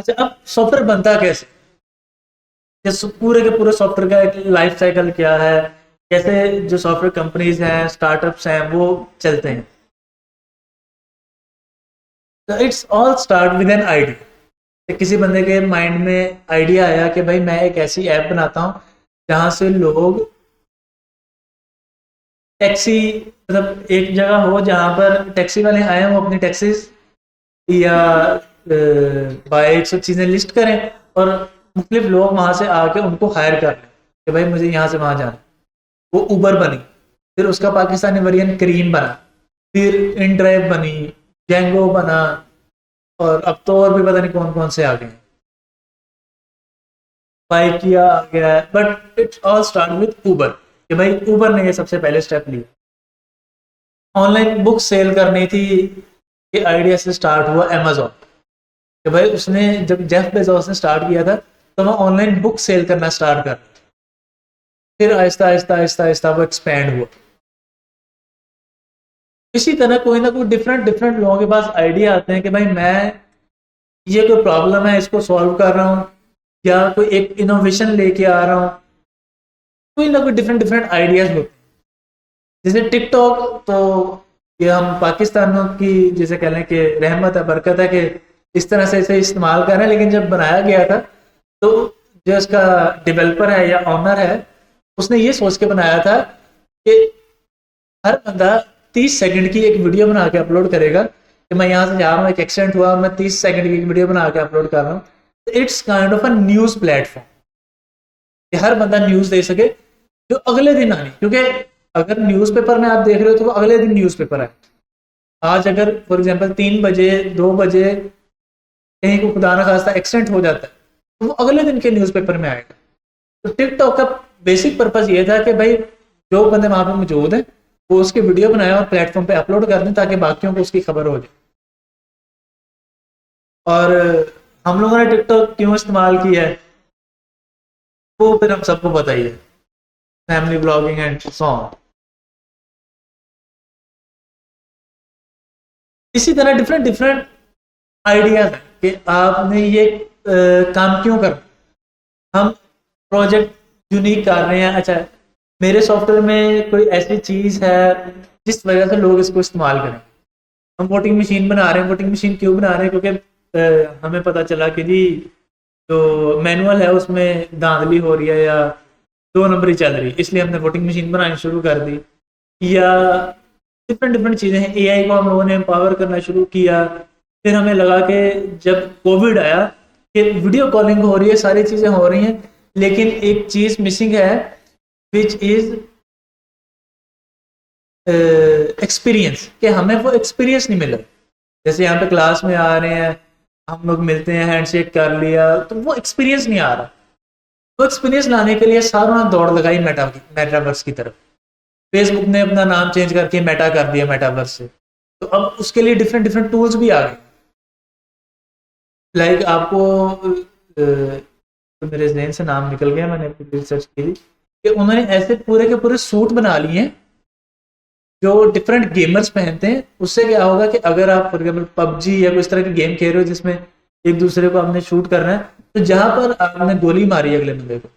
अच्छा, अब सॉफ्टवेयर बनता कैसे, ये पूरे के पूरे सॉफ्टवेयर का एक लाइफ साइकिल क्या है, कैसे जो सॉफ्टवेयर कंपनीज हैं, स्टार्टअप्स हैं, वो चलते हैं। तो it's all start with an idea. किसी बंदे के माइंड में आइडिया आया कि भाई मैं एक ऐसी ऐप बनाता हूँ जहां से लोग टैक्सी, मतलब एक जगह हो जहां पर टैक्सी वाले आए वो अपनी टैक्सीज या बाइक्स और चीज़ें लिस्ट करें, और मुख्तलिफ लोग वहां से आके उनको हायर कर लें कि भाई मुझे यहाँ से वहां जाना। वो उबर बनी, फिर उसका पाकिस्तानी वेरिएंट करीम बना, फिर इन ड्राइव बनी, जैंगो बना, और अब तो और भी पता नहीं कौन कौन से आ गए, बाइकिया आ गया। But it's all start with Uber, कि भाई उबर ने ये सबसे पहले स्टेप लिया। ऑनलाइन बुक सेल करनी थी, ये आइडिया से स्टार्ट हुआ अमेजोन, कि भाई उसने जब जेफ बेजोस ने स्टार्ट किया था तो वो ऑनलाइन बुक सेल करना स्टार्ट कर, फिर आहिस्ता आहिस्ता आहिस्ता आहिस्ता वो एक्सपैंड हुआ। इसी तरह कोई ना कोई डिफरेंट डिफरेंट लोगों के पास आइडिया आते हैं कि भाई मैं ये कोई प्रॉब्लम है इसको सॉल्व कर रहा हूँ, या कोई एक इनोवेशन लेके आ रहा हूँ। कोई ना कोई डिफरेंट डिफरेंट आइडियाज होते हैं। जैसे टिकटॉक, तो ये हम पाकिस्तानों की जैसे कह लें कि रहमत है, बरकत है कि इस तरह से इसे इस्तेमाल कर रहे हैं। लेकिन जब बनाया गया था तो जो इसका डेवलपर है या ऑनर है, उसने ये सोच के बनाया था कि हर बंदा 30 सेकंड की एक वीडियो बना के अपलोड करेगा कि मैं यहाँ से जा रहा हूँ, एक एक्सीडेंट हुआ, मैं 30 सेकंड की एक वीडियो बना के अपलोड कर रहा हूँ। It's kind of a news platform, कि हर बंदा न्यूज दे सके जो अगले दिन आनी, क्योंकि अगर न्यूज़पेपर में आप देख रहे हो तो वो अगले दिन न्यूज़पेपर है। आज अगर फॉर एग्जांपल 3 बजे 2 बजे कहीं को खुदा न खास्ता एक्सीडेंट हो जाता है तो वो अगले दिन के न्यूज़पेपर में आएगा। तो टिकटॉक का बेसिक पर्पज ये था कि भाई जो बंदे वहां पे मौजूद है वो उसकी वीडियो बनाए और प्लेटफॉर्म पे अपलोड कर दें ताकि बाकियों को उसकी खबर हो जाए। और हम लोगों ने टिकटॉक क्यों इस्तेमाल किया है वो फिर हम सबको पता ही है, family blogging and so on. इसी तरह डिफरेंट डिफरेंट आइडियाज हैं कि आपने ये काम क्यों कर, हम प्रोजेक्ट यूनिक कर रहे हैं। अच्छा, मेरे सॉफ्टवेयर में कोई ऐसी चीज है जिस वजह से लोग इसको इस्तेमाल करें। हम वोटिंग मशीन बना रहे हैं, वोटिंग मशीन क्यों बना रहे हैं, क्योंकि हमें पता चला कि जी जो मैनुअल है उसमें धांधली हो रही है या 2 नंबरी चल रही है, इसलिए हमने वोटिंग मशीन बनानी शुरू कर दी। या डिफरेंट डिफरेंट चीज़ें हैं, एआई को हम लोगों ने एम्पावर करना शुरू किया। फिर हमें लगा कि जब कोविड आया कि वीडियो कॉलिंग हो रही है, सारी चीज़ें हो रही हैं, लेकिन एक चीज़ मिसिंग है, विच इज़ एक्सपीरियंस, कि हमें वो एक्सपीरियंस नहीं मिला। जैसे यहाँ पे क्लास में आ रहे हैं, हम लोग मिलते हैं, हैंडशेक कर लिया, तो वो एक्सपीरियंस नहीं आ रहा। वो एक्सपीरियंस लाने के लिए सारों ने दौड़ लगाई मेटावर्स की तरफ। फेसबुक ने अपना नाम चेंज करके मेटा कर दिया मेटावर्स से। तो अब उसके लिए डिफरेंट डिफरेंट टूल्स भी आ गए। लाइक आपको तो मेरे जहन से नाम निकल गया, मैंने रिसर्च की थी कि उन्होंने ऐसे पूरे के पूरे सूट बना लिए हैं जो डिफरेंट गेमर्स पहनते हैं। उससे क्या होगा कि अगर आप फॉर एग्जाम्पल पबजी या कोई इस तरह के गेम खेल रहे हो जिसमें एक दूसरे को आपने शूट करना है, तो जहां पर आपने गोली मारी अगले बंदे को,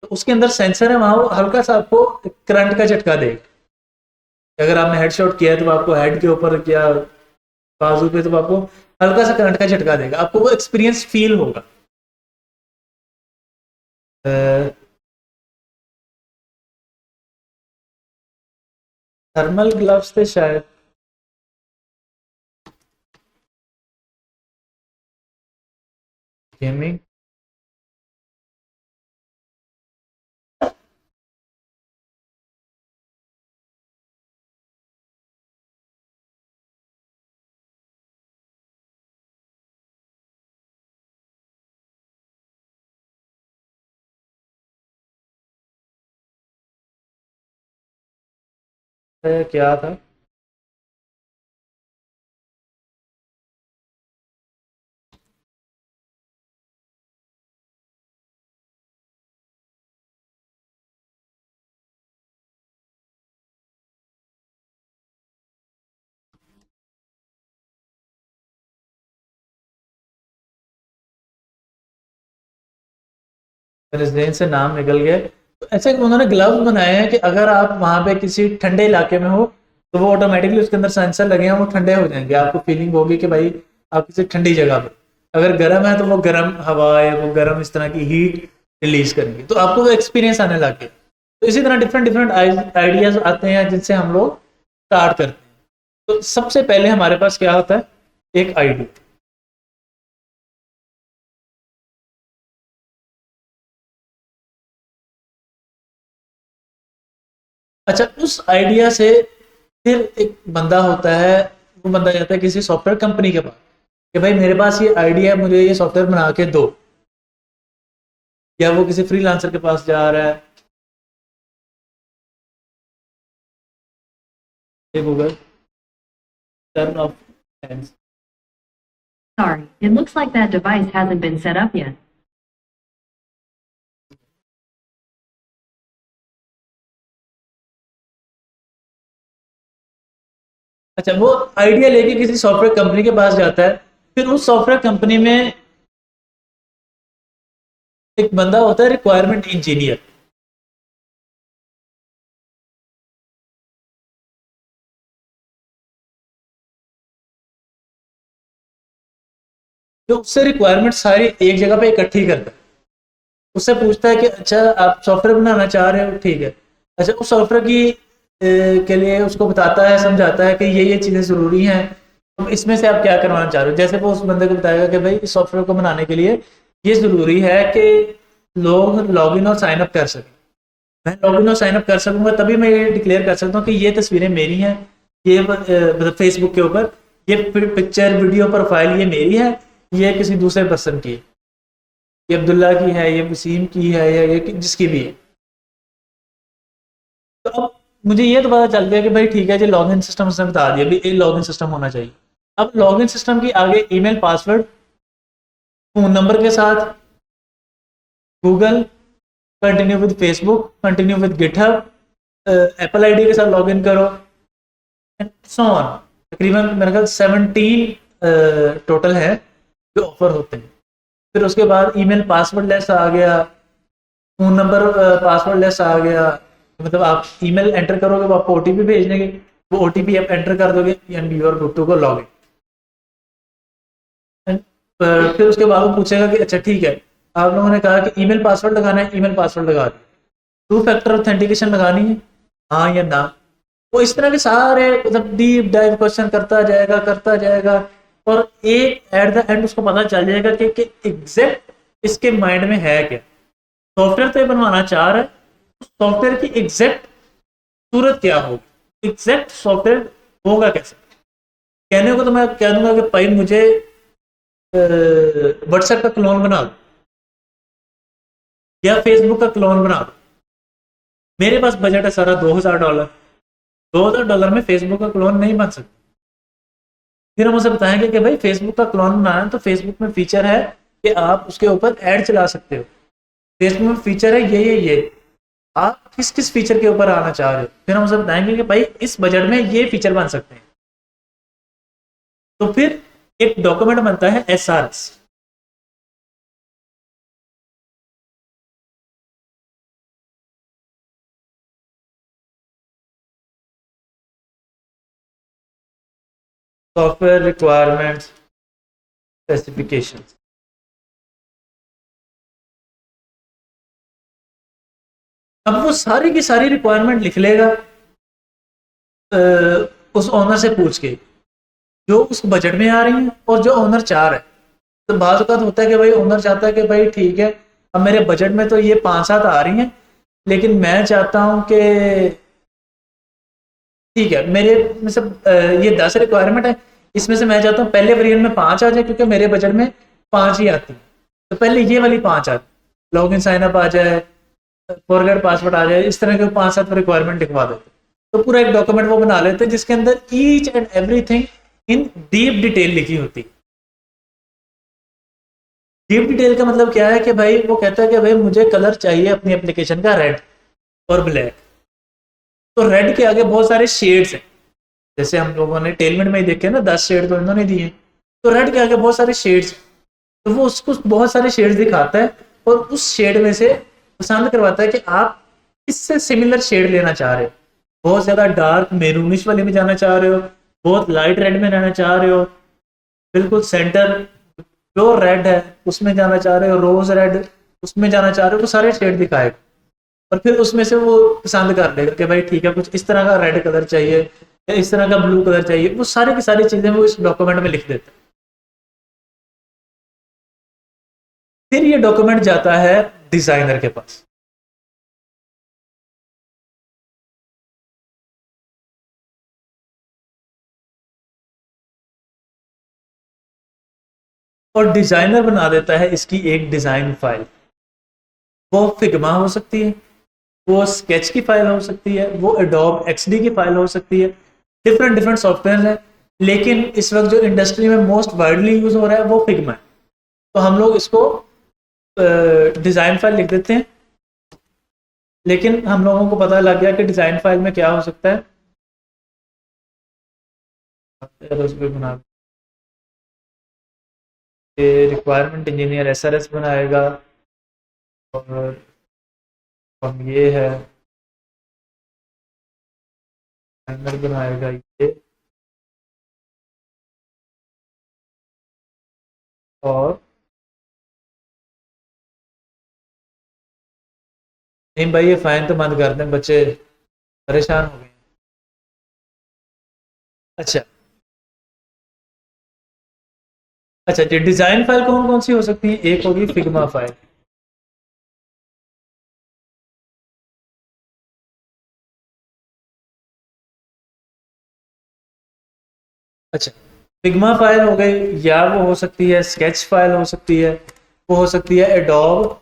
तो उसके अंदर सेंसर है, वहां वो हल्का सा आपको करंट का झटका देगा। अगर आपने हेडशॉट किया है तो आपको हेड के ऊपर या बाजू पे, तो आपको हल्का सा करंट का झटका देगा, आपको वो एक्सपीरियंस फील होगा। थर्मल ग्लव्स थे शायद। गेमिंग। क्या था? मेरे ज़हन से नाम निकल गया। तो ऐसे उन्होंने ग्लव्स बनाए हैं कि अगर आप वहाँ पे किसी ठंडे इलाके में हो तो वो ऑटोमेटिकली उसके अंदर सेंसर लगे हैं, वो ठंडे हो जाएंगे, आपको फीलिंग होगी कि भाई आप किसी ठंडी जगह पर। अगर गर्म है तो वो गर्म हवा या वो गर्म इस तरह की हीट रिलीज करेंगे, तो आपको वो एक्सपीरियंस आने लग गया। तो इसी तरह डिफरेंट डिफरेंट आइडियाज आते हैं जिनसे हम लोग स्टार्ट करते हैं। तो सबसे पहले हमारे पास क्या होता है, एक आइडिया। अच्छा, उस आइडिया से फिर एक बंदा होता है, वो बंदा जाता है किसी सॉफ्टवेयर कंपनी के पास कि भाई मेरे पास ये आइडिया है, मुझे ये सॉफ्टवेयर बना के दो। या वो किसी फ्रीलांसर के पास जा रहा है, ये Google turn off hands. Sorry, it looks like that device hasn't been set up yet. अच्छा, वो आइडिया लेके किसी सॉफ्टवेयर कंपनी के पास जाता है, फिर उस सॉफ्टवेयर कंपनी में एक बंदा होता है रिक्वायरमेंट इंजीनियर। जो उससे रिक्वायरमेंट सारी एक जगह पे इकट्ठी करता है, उससे पूछता है कि अच्छा आप सॉफ्टवेयर बनाना चाह रहे हो, ठीक है। अच्छा, उस सॉफ्टवेयर की के लिए उसको बताता है, समझाता है कि ये चीज़ें ज़रूरी हैं, तो इसमें से आप क्या करवाना चाह रहे हो। जैसे वो उस बंदे को बताएगा कि भाई इस सॉफ्टवेयर को बनाने के लिए ये ज़रूरी है कि लोग लॉगिन और साइन अप कर सकें। मैं लॉगिन और साइन अप कर सकूंगा तभी मैं ये डिक्लेयर कर सकता हूँ कि ये तस्वीरें मेरी हैं, ये मतलब फेसबुक के ऊपर ये पिक्चर वीडियो प्रोफाइल ये मेरी है, ये किसी दूसरे पर्सन की है, ये अब्दुल्ला की है, ये वसीम की है, या ये जिसकी भी है। तो अब मुझे ये तो पता चल गया कि भाई ठीक है जी, लॉगिन सिस्टम उसने बता दिया, भी एक लॉगिन सिस्टम होना चाहिए। अब लॉगिन सिस्टम की आगे ईमेल पासवर्ड, फोन नंबर के साथ Google, continue with Facebook, continue with GitHub, Apple ID के साथ लॉगिन करो, एंड सो ऑन। तकरीबन मेरे ख्याल 17 टोटल है जो ऑफर होते हैं। फिर उसके बाद ईमेल पासवर्ड लेस आ गया, फोन नंबर पासवर्ड लेस आ गया। मतलब आप ईमेल एंटर करोगे, वो आपको ओटीपी भेज देंगे, वो ओटीपी आप एंटर कर दोगे and you are good to go log in. फिर उसके बाद वो पूछेगा कि अच्छा ठीक है, आप लोगों ने कहा कि ईमेल पासवर्ड लगाना है, ईमेल पासवर्ड लगा दिया। टू फैक्टर ऑथेंटिकेशन लगानी है, हाँ या ना। वो इस तरह के सारे मतलब डीप डाइव क्वेश्चन करता जाएगा, और एक एट द एंड उसको पता चल जाएगा कि एग्जैक्ट इसके माइंड में है क्या। सॉफ्टवेयर तो ये बनवाना चाह रहा है, सॉफ्टवेयर की एग्जैक्ट सूरत क्या होगी, एग्जैक्ट सॉफ्टवेयर होगा कैसे। कहने को तो मैं कह दूंगा कि भाई मुझे व्हाट्सएप का क्लोन बना दो या फेसबुक का क्लोन बना दो। मेरे पास बजट है सारा $2000। $2000 में फेसबुक का क्लोन नहीं बन सकता। फिर हम उसे बताएंगे कि भाई फेसबुक का क्लोन बनाना है तो फेसबुक में फीचर है कि आप उसके ऊपर ऐड चला सकते हो, फेसबुक में फीचर है ये आप किस किस फीचर के ऊपर आना चाह रहे हो। फिर हम उसे बताएंगे कि भाई इस बजट में ये फीचर बन सकते हैं। तो फिर एक डॉक्यूमेंट बनता है SRS। Software requirements specification. अब वो सारी की सारी रिक्वायरमेंट लिख लेगा उस ओनर से पूछ के जो उस बजट में आ रही है और जो ओनर चाह रहा है। तो बाज़ औक़ात होता है कि भाई ओनर चाहता है कि भाई ठीक है, अब मेरे बजट में तो ये 5-7 आ रही हैं, लेकिन मैं चाहता हूँ कि ठीक है मेरे में से ये 10 रिक्वायरमेंट है, इसमें से मैं चाहता हूँ पहले वेरिएंट में 5 आ जाए क्योंकि मेरे बजट में 5 ही आती है। तो पहले ये वाली 5 आती, लॉग इन साइन अप आ जाए, फॉरगेट पासवर्ड आ जाए, इस तरह के 5-7 रिक्वायरमेंट लिखवा देते। तो पूरा एक डॉक्यूमेंट वो बना लेते हैं जिसके अंदर each and everything in deep detail लिखी होती है। डीप डिटेल का मतलब क्या है कि भाई वो कहता है कि भाई मुझे कलर चाहिए अपनी एप्लीकेशन का रेड और ब्लैक। तो रेड के आगे बहुत सारे शेड्स हैं, जैसे हम लोगों ने टेलमेंट में ही देखे ना 10 शेड तो इन्होंने दिए। तो रेड के आगे बहुत सारे शेड्स, तो वो उसको बहुत सारे शेड्स दिखाता है और उस शेड में से पसंद करवाता है कि आप इससे सिमिलर शेड लेना चाह रहे हो, बहुत ज़्यादा डार्क मेरूनिश वाले में जाना चाह रहे हो, बहुत लाइट रेड में रहना चाह रहे हो, बिल्कुल सेंटर प्योर रेड है उसमें जाना चाह रहे हो, रोज रेड उसमें जाना चाह रहे हो, तो सारे शेड दिखाएगा और फिर उसमें से वो पसंद कर लेगा कि भाई ठीक है कुछ इस तरह का रेड कलर चाहिए या इस तरह का ब्लू कलर चाहिए, वो सारी की सारी चीज़ें वो इस डॉक्यूमेंट में लिख देता है। फिर ये डॉक्यूमेंट जाता है डिजाइनर के पास। और डिजाइनर बना देता है इसकी एक डिजाइन फाइल। वो फिग्मा हो सकती है, वो स्केच की फाइल हो सकती है, वो एडोब एक्सडी की फाइल हो सकती है, डिफरेंट डिफरेंट सॉफ्टवेयर है। लेकिन इस वक्त जो इंडस्ट्री में मोस्ट वाइडली यूज हो रहा है वो फिग्मा है। तो हम लोग इसको डिजाइन फाइल लिख देते हैं। लेकिन हम लोगों को पता लग गया कि डिजाइन फाइल में क्या हो सकता है, बना रिक्वायरमेंट इंजीनियर एसआरएस बनाएगा और हम ये है डिजाइनर बनाएगा ये, और नहीं भाई ये फाइन तो बंद कर दें, बच्चे परेशान हो गए। अच्छा अच्छा जी, डिजाइन फाइल कौन कौन सी हो सकती है, एक होगी फिग्मा फाइल। अच्छा, फिग्मा फाइल हो गई, या वो हो सकती है स्केच फाइल हो सकती है, वो हो सकती है एडोब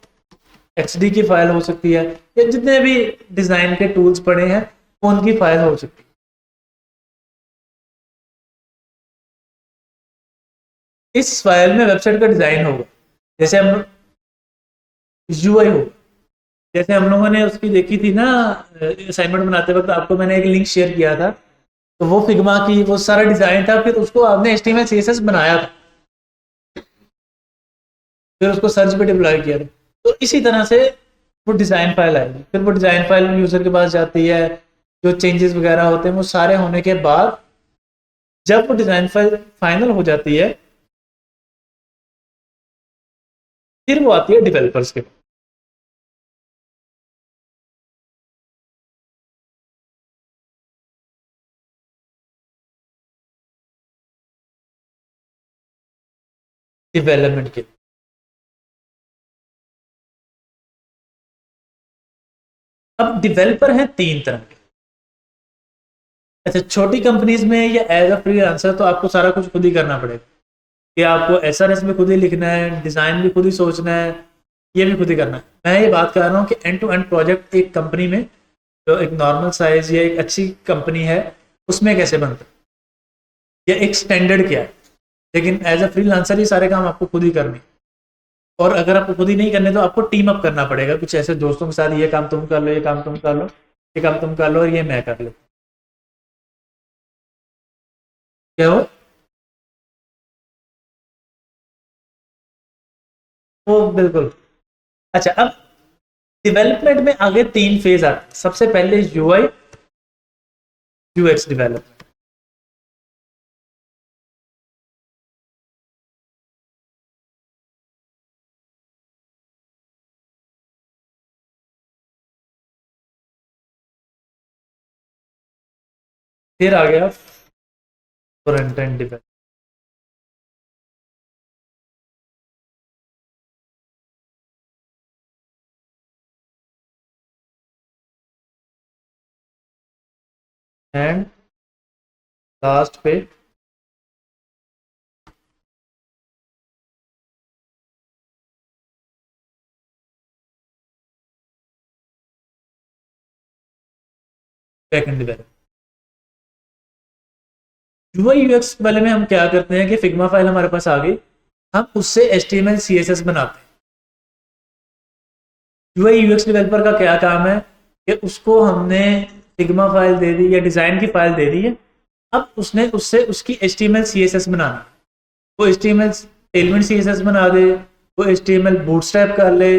एक्सडी की फाइल हो सकती है, या जितने भी डिजाइन के टूल्स पड़े हैं उनकी फाइल हो सकती है। इस फाइल में वेबसाइट का डिजाइन होगा, जैसे हम यूआई होगा, जैसे हम लोगों ने उसकी देखी थी ना असाइनमेंट बनाते वक्त, आपको मैंने एक लिंक शेयर किया था, तो वो फिग्मा की वो सारा डिजाइन था, फिर उसको आपने एचटीएमएल सीएसएस बनाया था, फिर उसको सर्च पे डिप्लॉय किया था। तो इसी तरह से वो डिजाइन फाइल आएगी, फिर वो डिजाइन फाइल यूजर के पास जाती है, जो चेंजेस वगैरह होते हैं वो सारे होने के बाद जब वो डिजाइन फाइल फाइनल हो जाती है, फिर वो आती है डेवलपर्स के पास। डेवलपमेंट के। अब डेवलपर हैं तीन तरह के। अच्छा, छोटी कंपनीज में या एज अ फ्रीलांसर तो आपको सारा कुछ खुद ही करना पड़ेगा, कि आपको एसआरएस भी खुद ही लिखना है, डिजाइन भी खुद ही सोचना है, ये भी खुद ही करना है। मैं ये बात कर रहा हूँ कि एंड टू एंड प्रोजेक्ट एक कंपनी में, जो एक नॉर्मल साइज या एक अच्छी कंपनी है उसमें कैसे बनता है, या एक स्टैंडर्ड क्या है। लेकिन एज अ फ्रीलांसर ये सारे काम आपको खुद ही करने, और अगर आपको खुद ही नहीं करने तो आपको टीम अप करना पड़ेगा कुछ ऐसे दोस्तों के साथ, ये काम तुम कर लो, ये काम तुम कर लो, ये काम तुम कर लो, और ये मैं कर लो। क्या हो वो बिल्कुल। अच्छा, अब डेवलपमेंट में आगे तीन फेज आते हैं। सबसे पहले यूआई यूएक्स डेवलपमेंट, फिर आ गया front end development, and last पे back end development. UI UX वाले में हम क्या करते हैं कि फिग्मा फाइल हमारे पास आ गई, हम उससे एचटीएमएल सीएसएस बनाते हैं। यूआई यूएक्स डेवलपर का क्या काम है कि उसको हमने फिग्मा फाइल दे दी या डिजाइन की फाइल दे दी है, अब उसने उससे उसकी एचटीएमएल सीएसएस बनाना, वो एचटीएमएल एलिमेंट सीएसएस बना दे, वो HTML बूटस्ट्रैप कर ले,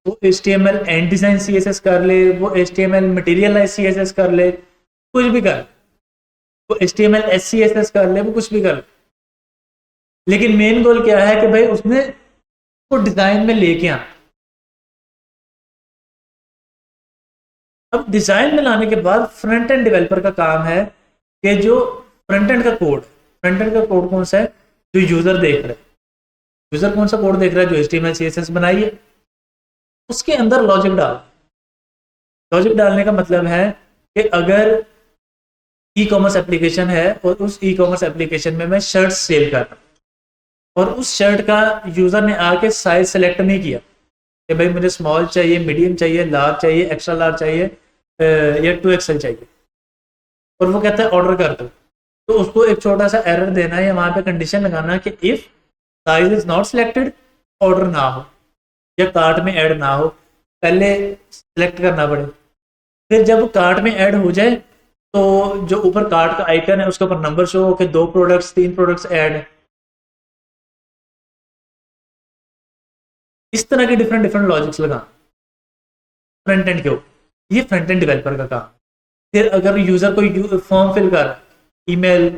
वो HTML एंड डिजाइन CSS कर ले, वो HTML मटेरियलाइज CSS कर ले, कुछ भी कर ले, वो HTML SCSS कर ले, वो कुछ भी कर ले, लेकिन मेन गोल क्या है कि भाई उसने वो डिजाइन में लेके आना। अब डिजाइन में लाने के बाद फ्रंट एंड डेवलपर का काम है कि जो फ्रंट एंड का कोड कौन सा है, जो यूजर देख रहा है, यूजर कौन सा कोड देख रहा है, जो HTML CSS बनाई है, उसके अंदर लॉजिक डाल। लॉजिक डालने का मतलब है कि अगर ई कॉमर्स एप्लीकेशन है और उस ई कॉमर्स एप्लीकेशन में मैं शर्ट सेल कर रहा हूँ और उस शर्ट का यूजर ने आके साइज सेलेक्ट नहीं किया कि भाई मुझे स्मॉल चाहिए, मीडियम चाहिए, लार्ज चाहिए, एक्स्ट्रा लार्ज चाहिए या 2XL चाहिए, और वो कहता है ऑर्डर कर दो, तो उसको एक छोटा सा एरर देना है या वहां पे कंडीशन लगाना कि if size is not selected, order ना हो या कार्ट में ऐड ना हो, पहले सिलेक्ट करना पड़े। फिर जब कार्ट में ऐड हो जाए तो जो ऊपर कार्ट का आइकन है उसके ऊपर नंबर शो हो कि 2 प्रोडक्ट्स 3 प्रोडक्ट्स ऐड है। इस तरह के डिफरेंट डिफरेंट लॉजिक्स लगा फ्रंट एंड के ऊपर, ये फ्रंट एंड डेवलपर का काम। फिर अगर यूजर कोई फॉर्म फिल कर रहा है, ईमेल,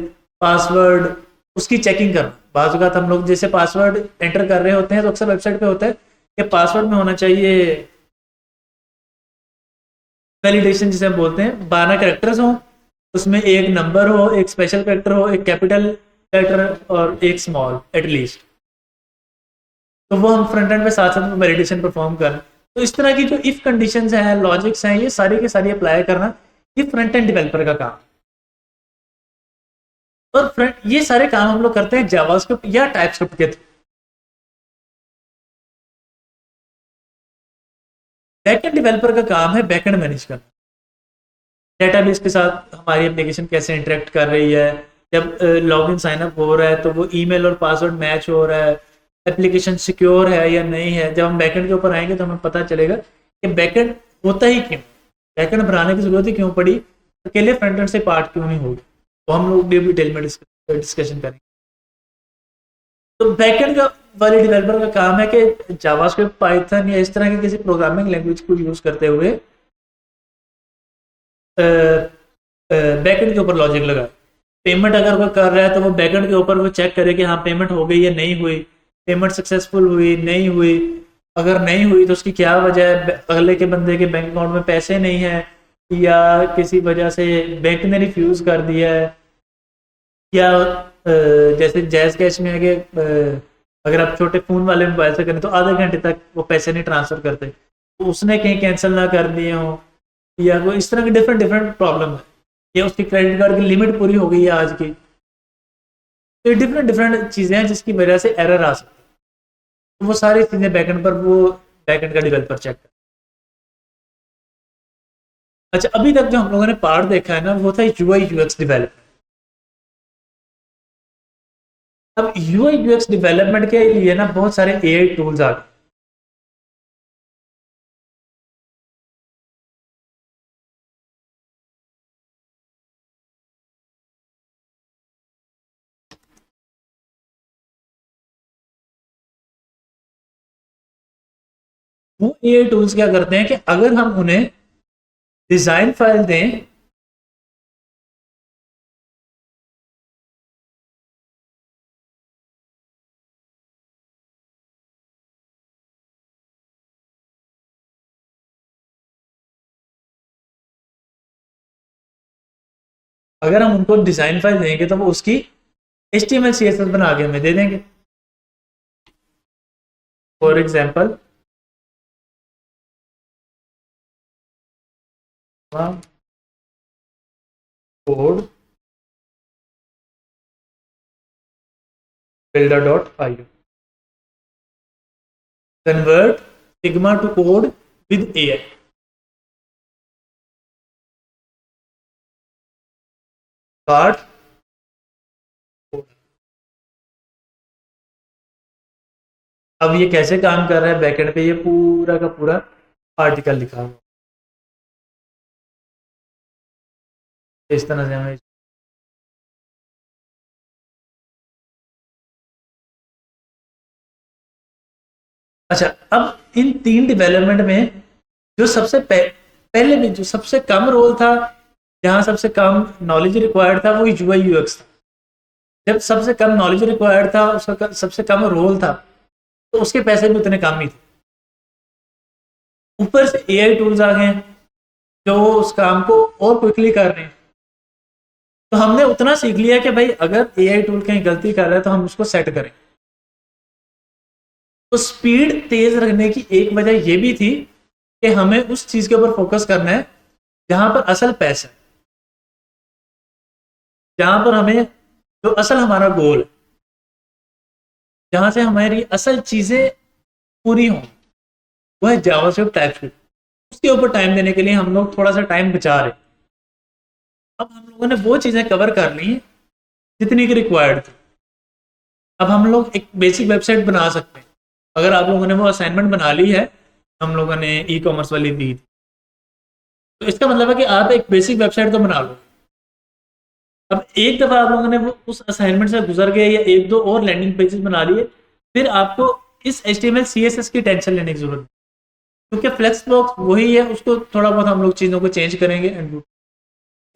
पासवर्ड, उसकी चेकिंग करना। बाज़ औक़ात हम लोग जैसे पासवर्ड एंटर कर रहे होते हैं तो अक्सर वेबसाइट पे होता है कि पासवर्ड में होना चाहिए वैलिडेशन, जिसे हम बोलते हैं 12 कैरेक्टर्स हो, उसमें एक नंबर हो, एक स्पेशल कैरेक्टर हो, एक कैपिटल कैरेक्टर और एक स्मॉल एटलीस्ट। तो वो हम फ्रंट एंड में साथ साथ वैलिडेशन परफॉर्म करना। तो इस तरह की जो इफ कंडीशंस हैं, लॉजिक्स हैं, ये सारी के सारी अप्लाई करना, ये फ्रंट एंड डेवलपर का काम। और फ्रंट ये सारे काम हम लोग करते हैं जावास्क्रिप्ट या टाइपस्क्रिप्ट के थ्रू। बैकएंड डेवलपर का काम है बैकएंड मैनेज करना, डेटाबेस के साथ हमारी एप्लीकेशन कैसे इंटरेक्ट कर रही है, जब लॉगिन साइन अप हो रहा है तो वो ईमेल और पासवर्ड मैच हो रहा है, एप्लीकेशन सिक्योर है या नहीं है। जब हम बैकएंड के ऊपर आएंगे तो हमें पता चलेगा कि बैकएंड होता ही क्यों, बैकएंड बनाने की जरूरत ही क्यों पड़ी, अकेले फ्रंट एंड से पार्ट क्यों नहीं होगी, तो हम लोग डिटेल में डिस्कशन करेंगे। तो बैकएंड का वाले डेवलपर का काम है कि जावास्क्रिप्ट, पाइथन या इस तरह की किसी प्रोग्रामिंग लैंग्वेज को यूज करते हुए बैकएंड के ऊपर लॉजिक लगा। पेमेंट अगर कोई कर रहा है तो वो बैकएंड के ऊपर वो चेक करे कि हाँ पेमेंट हो गई या नहीं हुई, पेमेंट सक्सेसफुल हुई नहीं हुई, अगर नहीं हुई तो उसकी क्या वजह है, अगले के बंदे के बैंक अकाउंट में पैसे नहीं है या किसी वजह से बैंक ने रिफ्यूज कर दिया है, या जैसे जैज कैश में है कि अगर आप छोटे फ़ोन वाले मोबाइल से करें तो आधे घंटे तक वो पैसे नहीं ट्रांसफ़र करते, तो उसने कहीं कैंसिल ना कर दिए हों, या कोई इस तरह की डिफरेंट डिफरेंट प्रॉब्लम है, या उसकी क्रेडिट कार्ड की लिमिट पूरी हो गई है आज की। तो ये डिफरेंट डिफरेंट चीज़ें हैं जिसकी वजह से एरर आ सकती है, तो वो सारी चीज़ें बैकएंड पर वो बैकएंड का डेवलपर चेक कर। अच्छा, अभी तक जो हम लोगों ने पार्ट देखा है ना वो था UI UX डेवलपमेंट। अब UI UX डेवलपमेंट के लिए ना बहुत सारे AI टूल्स आ गए। वो AI टूल्स क्या करते हैं कि अगर हम उन्हें डिजाइन फाइल दें, अगर हम उनको डिजाइन फाइल देंगे तो वो उसकी HTML CSS बना के हमें दे देंगे। For example code builder.io convert Figma to code with AI। Card, अब ये कैसे काम कर रहा है बैकएंड पे, ये पूरा का पूरा आर्टिकल लिखा हुआ इस तरह से हमें अच्छा, अब इन 3 डेवलपमेंट में जो सबसे पहले में जो सबसे कम रोल था, जहाँ सबसे कम नॉलेज रिक्वायर्ड था, वो यूआई यूएक्स था। जब सबसे कम नॉलेज रिक्वायर्ड था, उसका सबसे कम रोल था, तो उसके पैसे भी उतने कम ही थे। ऊपर से एआई टूल्स आ गए हैं जो उस काम को और क्विकली कर रहे हैं। तो हमने उतना सीख लिया कि भाई अगर एआई टूल कहीं गलती कर रहा है तो हम उसको सेट करें। तो स्पीड तेज रखने की एक वजह यह भी थी कि हमें उस चीज के ऊपर फोकस करना है जहां पर असल पैसा है, जहां पर हमें जो असल हमारा गोल है, जहां से हमारी असल चीजें पूरी हों, वो है जावास्क्रिप्ट टाइपस्क्रिप्ट। उसके ऊपर टाइम देने के लिए हम लोग थोड़ा सा टाइम बचा रहे। अब हम लोगों ने वो चीजें कवर कर ली जितनी की रिक्वायर्ड थी। अब हम लोग एक बेसिक वेबसाइट बना सकते हैं। अगर आप लोगों ने वो असाइनमेंट बना ली है, हम लोगों ने ई कॉमर्स वाली दी थी, तो इसका मतलब है कि आप एक बेसिक वेबसाइट तो बना लो। अब एक दफा आप लोगों ने वो उस असाइनमेंट से गुजर गए या एक दो और लैंडिंग पेजेस बना लिए, फिर आपको इस HTML CSS की टेंशन लेने की जरूरत है, क्योंकि फ्लेक्स बॉक्स वही है, उसको थोड़ा बहुत हम लोग चीज़ों को चेंज करेंगे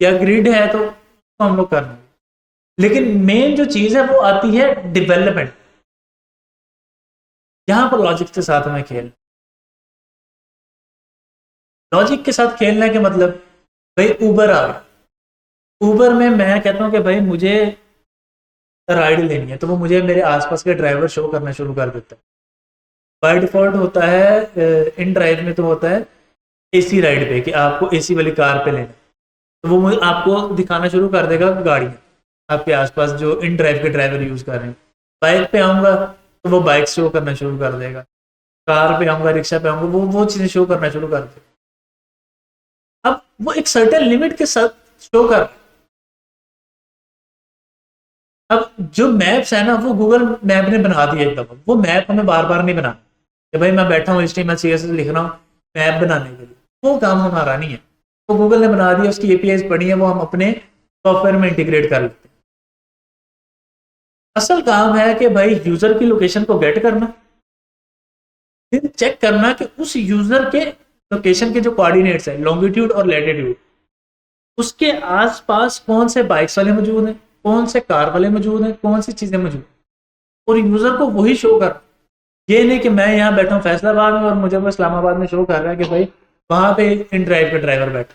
या ग्रिड है तो उसको हम लोग कर लेंगे। लेकिन मेन जो चीज़ है वो आती है डेवलपमेंट, जहां पर लॉजिक के साथ हमें खेल लॉजिक के साथ खेलने के मतलब, भाई ऊबर आ गया। ऊबर में मैं कहता हूँ कि भाई मुझे राइड लेनी है, तो वो मुझे मेरे आसपास के ड्राइवर शो करना शुरू कर देता है। बाय डिफॉल्ट होता है इन ड्राइव में तो होता है एसी राइड पे कि आपको एसी वाली कार पे लेना है, तो वो आपको दिखाना शुरू कर देगा गाड़ी आपके आसपास जो इन ड्राइव के ड्राइवर यूज़ कर रहे हैं। बाइक पे आऊँगा तो वो बाइक शो करना शुरू कर देगा, कार पे आऊँगा, रिक्शा पे आऊँगा, वो चीज़ें शो करना शुरू कर देगा। अब वो एक सर्टेन लिमिट के साथ शो कर। अब जो मैप्स है ना, वो गूगल मैप ने बना दिया एकदम। वो मैप हमें बार बार नहीं बनाना कि भाई मैं बैठा हूँ HTML CSS लिख रहा हूँ मैप बनाने के लिए, वो काम हमारा नहीं है। वो गूगल ने बना दिया, उसकी APIs पड़ी है, वो हम अपने सॉफ्टवेयर में इंटीग्रेट कर लेते हैं। असल काम है कि भाई यूजर की लोकेशन को गेट करना, फिर चेक करना कि उस यूजर के लोकेशन के जो कोऑर्डिनेट्स है, लॉन्गिट्यूड और लैटिट्यूड, उसके आसपास कौन से बाइक्स वाले मौजूद हैं, कौन से कार वाले मौजूद हैं, कौन सी चीजें मौजूद, और यूजर को वही शो कर। ये नहीं कि मैं यहाँ बैठा हूँ फैसलाबाद में और मुझे वो इस्लामाबाद में शो कर रहा है कि भाई वहां पे इन ड्राइव के ड्राइवर बैठा,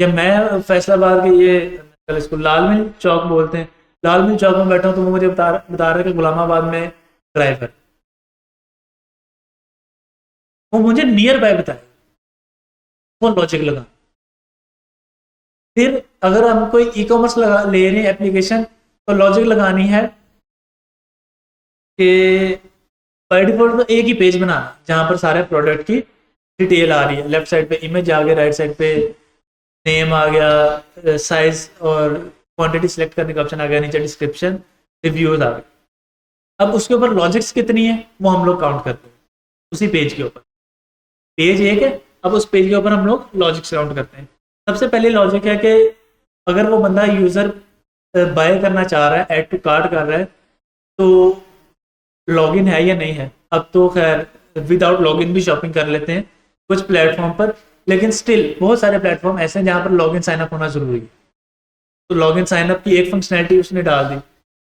या मैं फैसलाबाद के ये कल इसको लाल मिल चौक बोलते हैं, लाल मिल चौक में बैठा हूँ तो वो मुझे बता रहा है कि गुलामाबाद में ड्राइवर, वो मुझे नियर बाय बताए, वो लॉजिक लगा। फिर अगर हम कोई ई कॉमर्स लगा ले रहे हैं एप्लीकेशन, तो लॉजिक लगानी है कि बाय डिफॉल्ट तो एक ही पेज बनाना जहां पर सारे प्रोडक्ट की डिटेल आ रही है। लेफ्ट साइड पे इमेज आ गया, राइट साइड पे नेम आ गया, साइज और क्वांटिटी सिलेक्ट करने का ऑप्शन आ गया, नीचे डिस्क्रिप्शन, रिव्यूज आ गए। अब उसके ऊपर लॉजिक्स कितनी है वो हम लोग काउंट करते हैं उसी पेज के ऊपर। पेज एक है, अब उस पेज के ऊपर हम लोग लॉजिक्स काउंट करते हैं। सबसे पहले लॉजिक है कि अगर वो बंदा यूजर बाय करना चाह रहा है, ऐड टू कार्ट कर रहा है, तो लॉगिन है या नहीं है। अब तो खैर विदाउट लॉगिन भी शॉपिंग कर लेते हैं कुछ प्लेटफॉर्म पर, लेकिन स्टिल बहुत सारे प्लेटफॉर्म ऐसे हैं जहाँ पर लॉगिन साइनअप होना जरूरी है। तो लॉगिन साइनअप की एक फंक्शनैलिटी उसने डाल दी।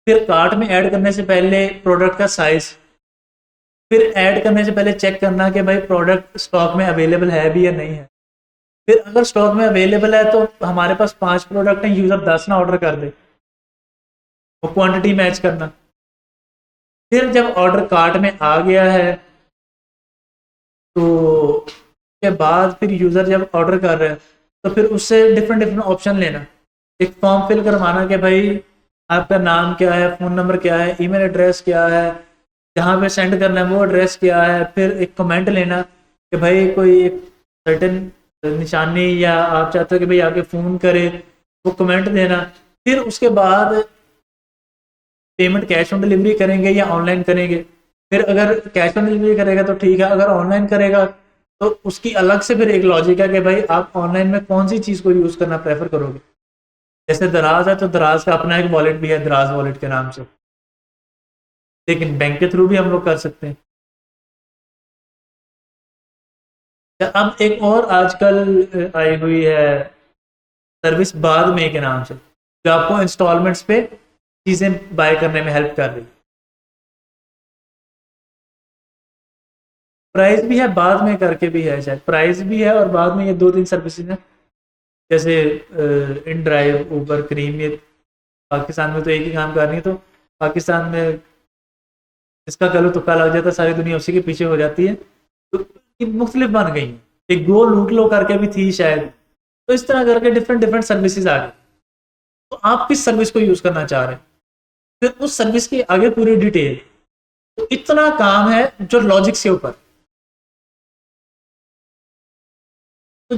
फिर कार्ट में ऐड करने से पहले प्रोडक्ट का साइज, फिर ऐड करने से पहले चेक करना कि भाई प्रोडक्ट स्टॉक में अवेलेबल है भी या नहीं है। फिर अगर स्टॉक में अवेलेबल है तो हमारे पास 5 प्रोडक्ट हैं, यूजर 10 ना ऑर्डर कर दे, वो क्वांटिटी मैच करना। फिर जब ऑर्डर कार्ट में आ गया है तो के बाद फिर यूज़र जब ऑर्डर कर रहे हैं तो फिर उससे डिफरेंट डिफरेंट ऑप्शन लेना। एक फॉर्म फिल करवाना कि भाई आपका नाम क्या है, फ़ोन नंबर क्या है, ईमेल एड्रेस क्या है, जहाँ पे सेंड करना है वो एड्रेस क्या है। फिर एक कमेंट लेना कि भाई कोई एक सर्टेन निशानी या आप चाहते हो कि भाई आके फ़ोन करे, वो कमेंट देना। फिर उसके बाद पेमेंट कैश ऑन डिलीवरी करेंगे या ऑनलाइन करेंगे। फिर अगर कैश ऑन डिलीवरी करेगा तो ठीक है, अगर ऑनलाइन करेगा तो उसकी अलग से फिर एक लॉजिक है कि भाई आप ऑनलाइन में कौन सी चीज़ को यूज़ करना प्रेफर करोगे। जैसे दराज है तो दराज का अपना एक वॉलेट भी है, दराज वॉलेट के नाम से, लेकिन बैंक के थ्रू भी हम लोग कर सकते हैं। अब एक और आजकल आई हुई है सर्विस बाद में के नाम से, जो आपको इंस्टॉलमेंट्स पे चीज़ें बाय करने में हेल्प कर रही है। प्राइस भी है, बाद में करके भी है, शायद प्राइस भी है और बाद में, ये दो तीन सर्विसेज हैं, जैसे इन ड्राइव, ऊबर, क्रीम, ये पाकिस्तान में तो एक ही काम कर रही है। तो पाकिस्तान में इसका कल तुक्का लग जाता है, सारी दुनिया उसी के पीछे हो जाती है। तो ये मुख्तलिफ बन गई हैं। एक गो लूट लो करके भी थी शायद, तो इस तरह करके डिफरेंट डिफरेंट सर्विसेज आ गई। तो आप किस सर्विस को यूज़ करना चाह रहे हैं, फिर उस सर्विस की आगे पूरी डिटेल। तो इतना काम है जो लॉजिक्स के ऊपर। तो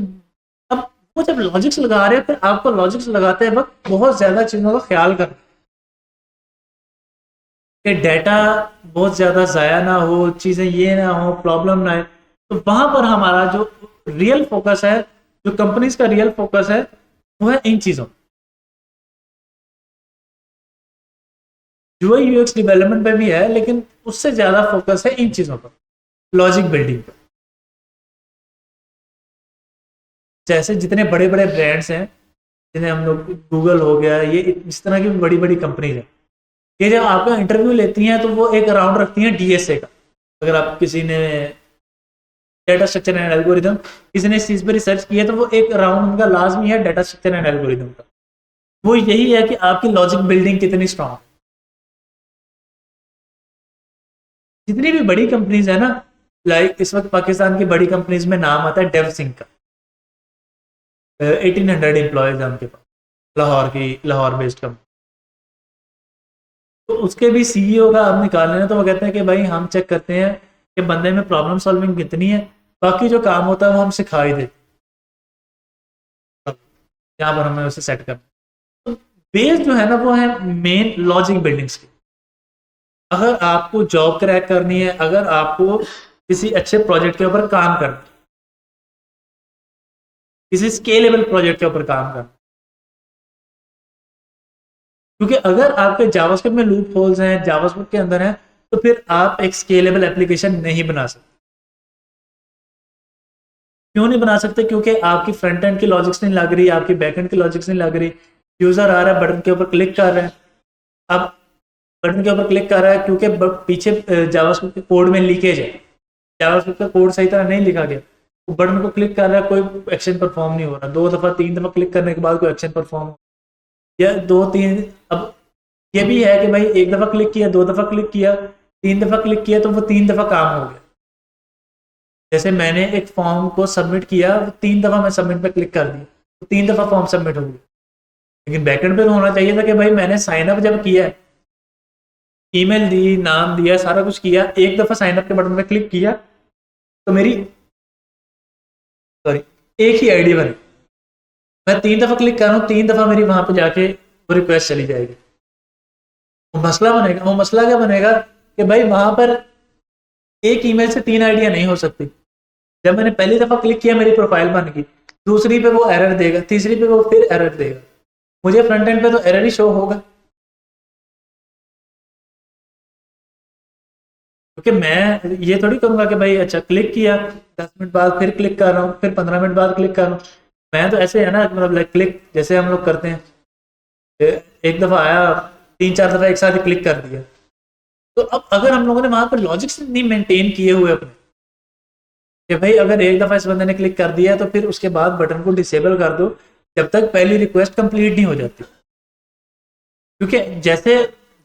अब वो जब लॉजिक्स लगा रहे हैं, फिर आपको लॉजिक्स लगाते वक्त बहुत ज्यादा चीजों का ख्याल करना कि डाटा बहुत ज्यादा ज़ाया ना हो, चीजें ये ना हो, प्रॉब्लम ना आए। तो वहां पर हमारा जो रियल फोकस है, जो कंपनीज का रियल फोकस है, वो है इन चीजों। यूआई यूएक्स डेवलपमेंट पे भी है, लेकिन उससे ज्यादा फोकस है इन चीजों पर, लॉजिक बिल्डिंग पर। जैसे जितने बड़े बड़े ब्रांड्स हैं, जिन्हें हम लोग, गूगल हो गया, ये इस तरह की बड़ी बड़ी कंपनीज हैं, ये जब आपका इंटरव्यू लेती हैं तो वो एक राउंड रखती हैं डीएसए का। अगर आप किसी ने डेटा स्ट्रक्चर एंड एल्गोरिदम, किसी ने इस चीज़ पर रिसर्च किया, तो वो एक राउंड उनका लाजमी है डेटा स्ट्रक्चर एंड एल्गोरिदम का। वो यही है कि आपकी लॉजिक बिल्डिंग कितनी स्ट्रांग है। जितनी भी बड़ी कंपनीज है ना, लाइक इस वक्त पाकिस्तान की बड़ी कंपनीज में नाम आता है डेव सिंह का। 1800 एम्प्लॉयज है उनके पास, लाहौर बेस्ड कंपनी। तो उसके भी सीईओ का आप निकाल लेना, तो वो कहते हैं कि भाई हम चेक करते हैं कि बंदे में प्रॉब्लम सॉल्विंग कितनी है, बाकी जो काम होता है वो हम सिखा ही देते हैं, यहाँ पर हमें उसे सेट करना। तो बेस जो है ना, वो है मेन लॉजिक बिल्डिंग्स की। अगर आपको जॉब क्रैक करनी है, अगर आपको किसी अच्छे प्रोजेक्ट के ऊपर काम करना, किसी स्केलेबल प्रोजेक्ट के ऊपर काम करना, क्योंकि अगर आपके जावास्क्रिप्ट में लूप होल्स हैं, जावास्क्रिप्ट के अंदर हैं, तो फिर आप एक स्केलेबल एप्लीकेशन नहीं बना सकते। क्यों नहीं बना सकते? क्योंकि आपकी फ्रंट एंड की लॉजिक्स नहीं लग रही, आपकी बैक एंड की लॉजिक्स नहीं लग रही। यूजर आ रहा है, बटन के ऊपर क्लिक कर रहे हैं, अब बटन के ऊपर क्लिक कर रहा है क्योंकि पीछे जावास्क्रिप्ट के कोड में लीकेज है, जावास्क्रिप्ट का कोड सही तरह नहीं लिखा गया। वो बटन को क्लिक कर रहा है, कोई एक्शन परफॉर्म नहीं हो रहा, 2 दफा 3 दफा क्लिक करने के बाद कोई एक्शन परफॉर्म, या 2 3, अब ये भी है कि भाई 1 दफा क्लिक किया, 2 दफा क्लिक किया, 3 दफा क्लिक किया, तो वो 3 दफा काम हो गया। जैसे मैंने एक फॉर्म को सबमिट किया, 3 दफा मैं सबमिट पे क्लिक कर दी, तो 3 दफा फॉर्म सबमिट हो गया। लेकिन बैकएंड पे तो होना चाहिए था कि भाई मैंने साइन अप जब किया, ईमेल दी, नाम दिया, सारा कुछ किया, 1 दफा साइन अप के बटन पे क्लिक किया, तो मेरी, सॉरी, एक ही आईडी बनी। मैं 3 दफा क्लिक कर रहा हूँ, 3 दफा मेरी वहां पे जाके वो रिक्वेस्ट चली जाएगी। वो मसला बनेगा, वो मसला क्या बनेगा कि भाई वहां पर एक ईमेल से 3 आइडिया नहीं हो सकती। जब मैंने पहली दफा क्लिक किया, मेरी प्रोफाइल बन गई, दूसरी पे वो एरर देगा, तीसरी पे वो फिर एरर देगा, मुझे फ्रंट एंड पे तो एरर ही शो होगा। क्योंकि मैं ये थोड़ी करूंगा कि भाई अच्छा क्लिक किया, 10 मिनट बाद फिर क्लिक कर रहा हूँ, फिर 15 मिनट बाद क्लिक कर रहा हूँ। मैं तो ऐसे है ना, मतलब लाइक क्लिक जैसे हम लोग करते हैं, एक दफा आया, 3 4 दफा एक साथ ही क्लिक कर दिया। तो अब अगर हम लोगों ने वहां पर लॉजिक्स नहीं मेंटेन किए हुए अपने, कि भाई अगर एक दफा इस बंदे ने क्लिक कर दिया, तो फिर उसके बाद बटन को डिसेबल कर दो जब तक पहली रिक्वेस्ट कंप्लीट नहीं हो जाती। क्योंकि जैसे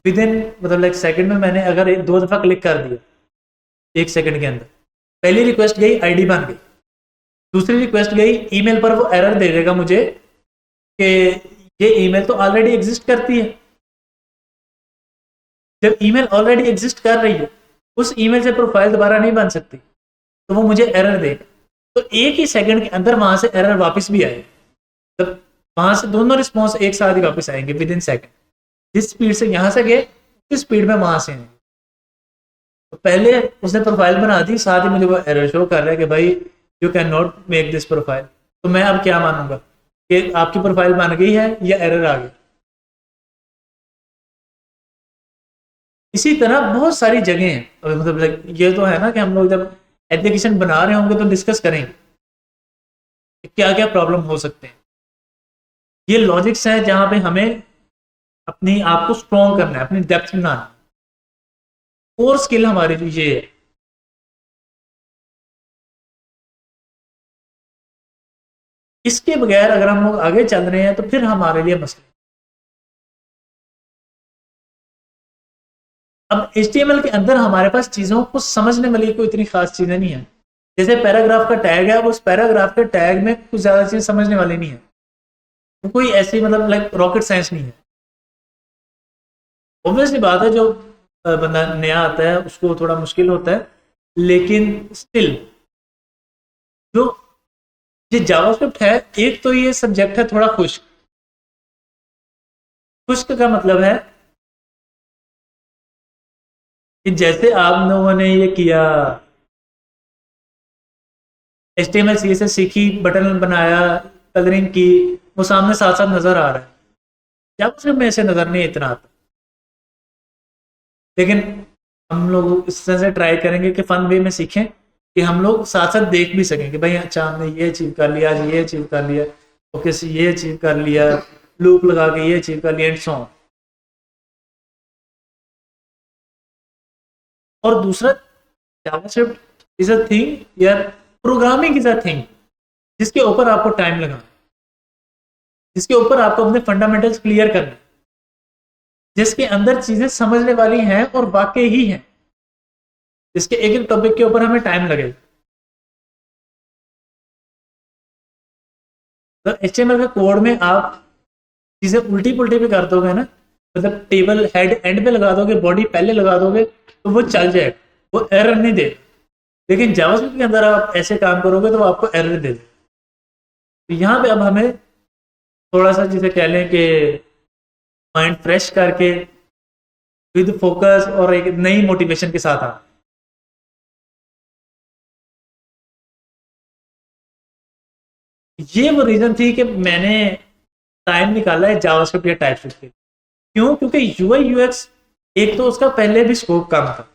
विद इन, मतलब लाइक सेकंड में, मैंने अगर 2 दफा क्लिक कर दिया 1 सेकंड के अंदर, पहली रिक्वेस्ट गई, आईडी बन गई, दूसरी रिक्वेस्ट गई, ईमेल पर वो एरर दे देगा मुझे कि ये ईमेल तो ऑलरेडी एग्जिस्ट करती है। जब ईमेल ऑलरेडी एग्जिस्ट कर रही है, उस ईमेल से प्रोफाइल दोबारा नहीं बन सकती, तो वो मुझे एरर देगा। तो एक ही सेकंड के अंदर वहां से एरर वापस भी आएगी, तब वहां से दोनों रिस्पॉन्स एक साथ ही वापस आएंगे विद इन सेकंड। जिस स्पीड से यहाँ से गए, उस स्पीड में वहां से आएंगे। तो पहले उसने प्रोफाइल बना दी, साथ ही मुझे वो एरर शो कर रहा है कि भाई you can not make this profile. तो मैं अब क्या मानूंगा कि आपकी प्रोफाइल बन गई है या एरर आ गई? इसी तरह बहुत सारी जगह हैं। मतलब ये तो है ना कि हम लोग जब एप्लीकेशन बना रहे होंगे तो डिस्कस करेंगे, कि क्या क्या प्रॉब्लम हो सकते हैं। ये लॉजिक्स है जहां पे हमें अपनी आप को स्ट्रॉन्ग करना है, अपनी डेप्थ बनाना है। कोर स्किल हमारी जो ये है। इसके बगैर अगर हम लोग आगे चल रहे हैं तो फिर हमारे लिए मसले। अब HTML के अंदर हमारे पास चीजों को समझने वाली कोई इतनी खास चीजें नहीं है। जैसे पैराग्राफ का टैग है, उस पैराग्राफ के टैग में कुछ ज्यादा चीजें समझने वाली नहीं है, तो कोई ऐसी मतलब लाइक रॉकेट साइंस नहीं है। ऑब्वियसली बात है, जो बंदा नया आता है उसको थोड़ा मुश्किल होता है, लेकिन स्टिल जो ये जावास्क्रिप्ट है, एक तो ये सब्जेक्ट है थोड़ा खुश्क। खुश्क का मतलब है कि जैसे आप लोगों ने ये किया, HTML CSS सीखी, बटन बनाया, कलरिंग की, वो सामने साथ साथ नजर आ रहा है। जावास्क्रिप्ट में ऐसे नजर नहीं इतना आता। लेकिन हम लोग इस तरह से ट्राई करेंगे कि फन वे में सीखें, कि हम लोग साथ साथ देख भी सकें कि भाई अच्छा हमने ये अचीव कर लिया, आज ये अचीव कर लिया, ओके ये अचीव कर लिया, लूप लगा के ये अचीव कर लिया, एंड सो ऑन। और दूसरा, जावास्क्रिप्ट इज अ थिंग यार, प्रोग्रामिंग इज अ थिंग जिसके ऊपर आपको टाइम लगाना, जिसके ऊपर आपको अपने फंडामेंटल्स क्लियर करना, जिसके अंदर चीजें समझने वाली हैं और वाकई ही हैं, जिसके एक एक टॉपिक के ऊपर हमें टाइम लगेगा। तो HTML के कोड में आप चीजें उल्टी पुल्टी भी कर दोगे ना, मतलब टेबल हेड एंड पे लगा दोगे, बॉडी पहले लगा दोगे, तो वो चल जाएगा, वो एरर नहीं दे। लेकिन जावास्क्रिप्ट के अंदर आप ऐसे काम करोगे तो वो आपको एरर दे दे। तो यहाँ पे अब हमें थोड़ा सा जिसे कह लें कि माइंड फ्रेश करके विद फोकस और एक नई मोटिवेशन के साथ आ। ये वो रीजन थी कि मैंने टाइम निकाला है जावास्क्रिप्ट या टाइपस्क्रिप्ट के लिए। क्यों? क्योंकि यूआई यूएक्स एक तो उसका पहले भी स्कोप कम था,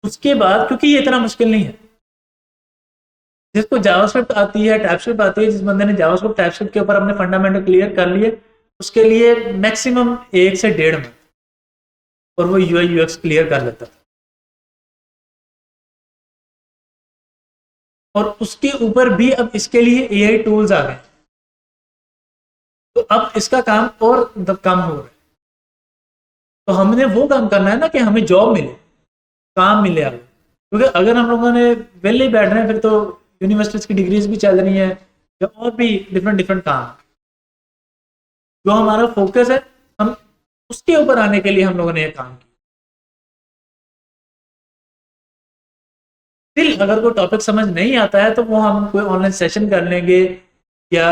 उसके बाद क्योंकि ये इतना मुश्किल नहीं है। जिसको जावास्क्रिप्ट आती है, टाइपस्क्रिप्ट आती है, जिस बंदे ने जावास्क्रिप्ट टाइपस्क्रिप्ट के ऊपर अपने फंडामेंटल क्लियर कर लिए, उसके लिए मैक्सिमम 1 से 1.5 मंथ और वो यूआई यूएक्स क्लियर कर लेता था। और उसके ऊपर भी अब इसके लिए एआई टूल्स आ गए, तो अब इसका काम और मतलब कम हो रहा है। तो हमने वो काम करना है ना कि हमें जॉब मिले, काम मिले आगे। क्योंकि अगर हम लोगों ने वेले ही बैठ रहे हैं, फिर तो यूनिवर्सिटीज की डिग्रीज भी चल रही हैं या और भी डिफरेंट डिफरेंट काम। जो हमारा फोकस है, हम उसके ऊपर आने के लिए हम लोगों ने ये काम किया। फिर अगर कोई टॉपिक समझ नहीं आता है तो वो हम कोई ऑनलाइन सेशन कर लेंगे, या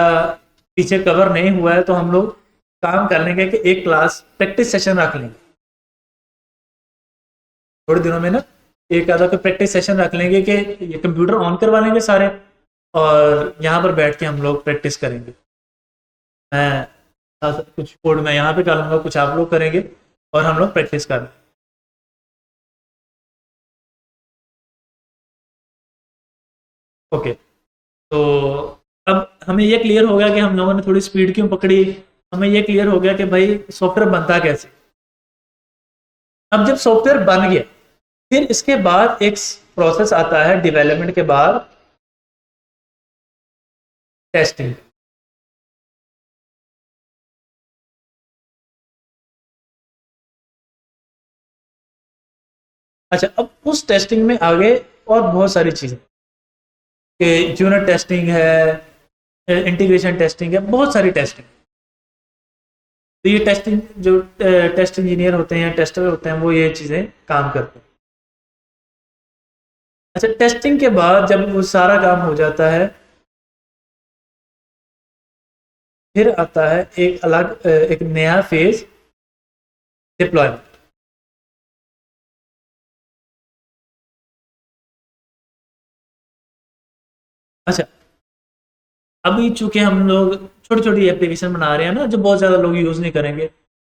पीछे कवर नहीं हुआ है तो हम लोग काम कर लेंगे कि एक क्लास प्रैक्टिस सेशन रख लेंगे थोड़े दिनों में ना। एक आधा कोई प्रैक्टिस सेशन रख लेंगे कि ये कंप्यूटर ऑन करवा लेंगे सारे, और यहाँ पर बैठ के हम लोग प्रैक्टिस करेंगे। मैं कुछ कोड मैं यहाँ पे कर लूँगा, कुछ आप लोग करेंगे और हम लोग प्रैक्टिस कर लेंगे। ओके, तो अब हमें ये क्लियर हो गया कि हम लोगों ने थोड़ी स्पीड क्यों पकड़ी। हमें ये क्लियर हो गया कि भाई सॉफ्टवेयर बनता कैसे। अब जब सॉफ्टवेयर बन गया, फिर इसके बाद एक प्रोसेस आता है डेवलपमेंट के बाद, टेस्टिंग। अच्छा, अब उस टेस्टिंग में आगे और बहुत सारी चीजें, कि यूनिट टेस्टिंग है, इंटीग्रेशन टेस्टिंग है, बहुत सारी टेस्टिंग। तो ये टेस्टिंग जो टेस्ट इंजीनियर होते हैं, टेस्टर होते हैं, वो ये चीजें काम करते हैं। अच्छा, टेस्टिंग के बाद जब वो सारा काम हो जाता है, फिर आता है एक अलग एक नया फेज, डिप्लॉयमेंट। अच्छा, अभी चूंकि हम लोग छोटी छोटी एप्लीकेशन बना रहे हैं ना, जो बहुत ज़्यादा लोग यूज़ नहीं करेंगे,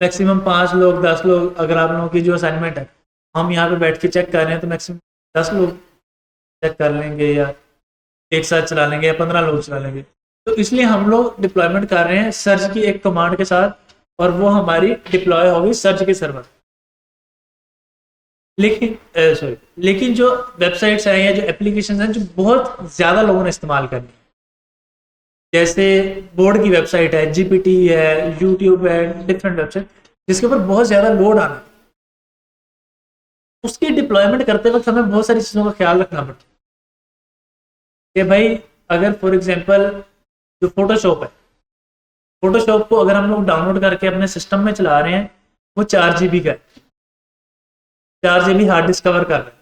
मैक्सिमम 5 लोग 10 लोग, अगर आप लोगों की जो असाइनमेंट है हम यहाँ पे बैठ के चेक कर रहे हैं तो मैक्सिमम 10 लोग चेक कर लेंगे या एक साथ चला लेंगे या 15 लोग चला लेंगे। तो इसलिए हम लोग डिप्लॉयमेंट कर रहे हैं सर्च की एक कमांड के साथ, और वो हमारी डिप्लॉय होगी सर्च के सर्वर। लेकिन सॉरी, लेकिन जो वेबसाइट्स हैं या जो एप्लीकेशन हैं जो बहुत ज़्यादा लोगों ने इस्तेमाल करनी है, जैसे बोर्ड की वेबसाइट है, जीपीटी है, यूट्यूब है, डिफरेंट वेबसाइट जिसके ऊपर बहुत ज़्यादा लोड आना है, उसकी डिप्लॉयमेंट करते वक्त हमें बहुत सारी चीज़ों का ख्याल रखना पड़ता है कि भाई अगर फॉर एग्जांपल जो फोटोशॉप है, फोटोशॉप को अगर हम लोग डाउनलोड करके अपने सिस्टम में चला रहे हैं, वो 4 GB का है, 4 GB हार्ड डिस्क कवर कर रहे हैं।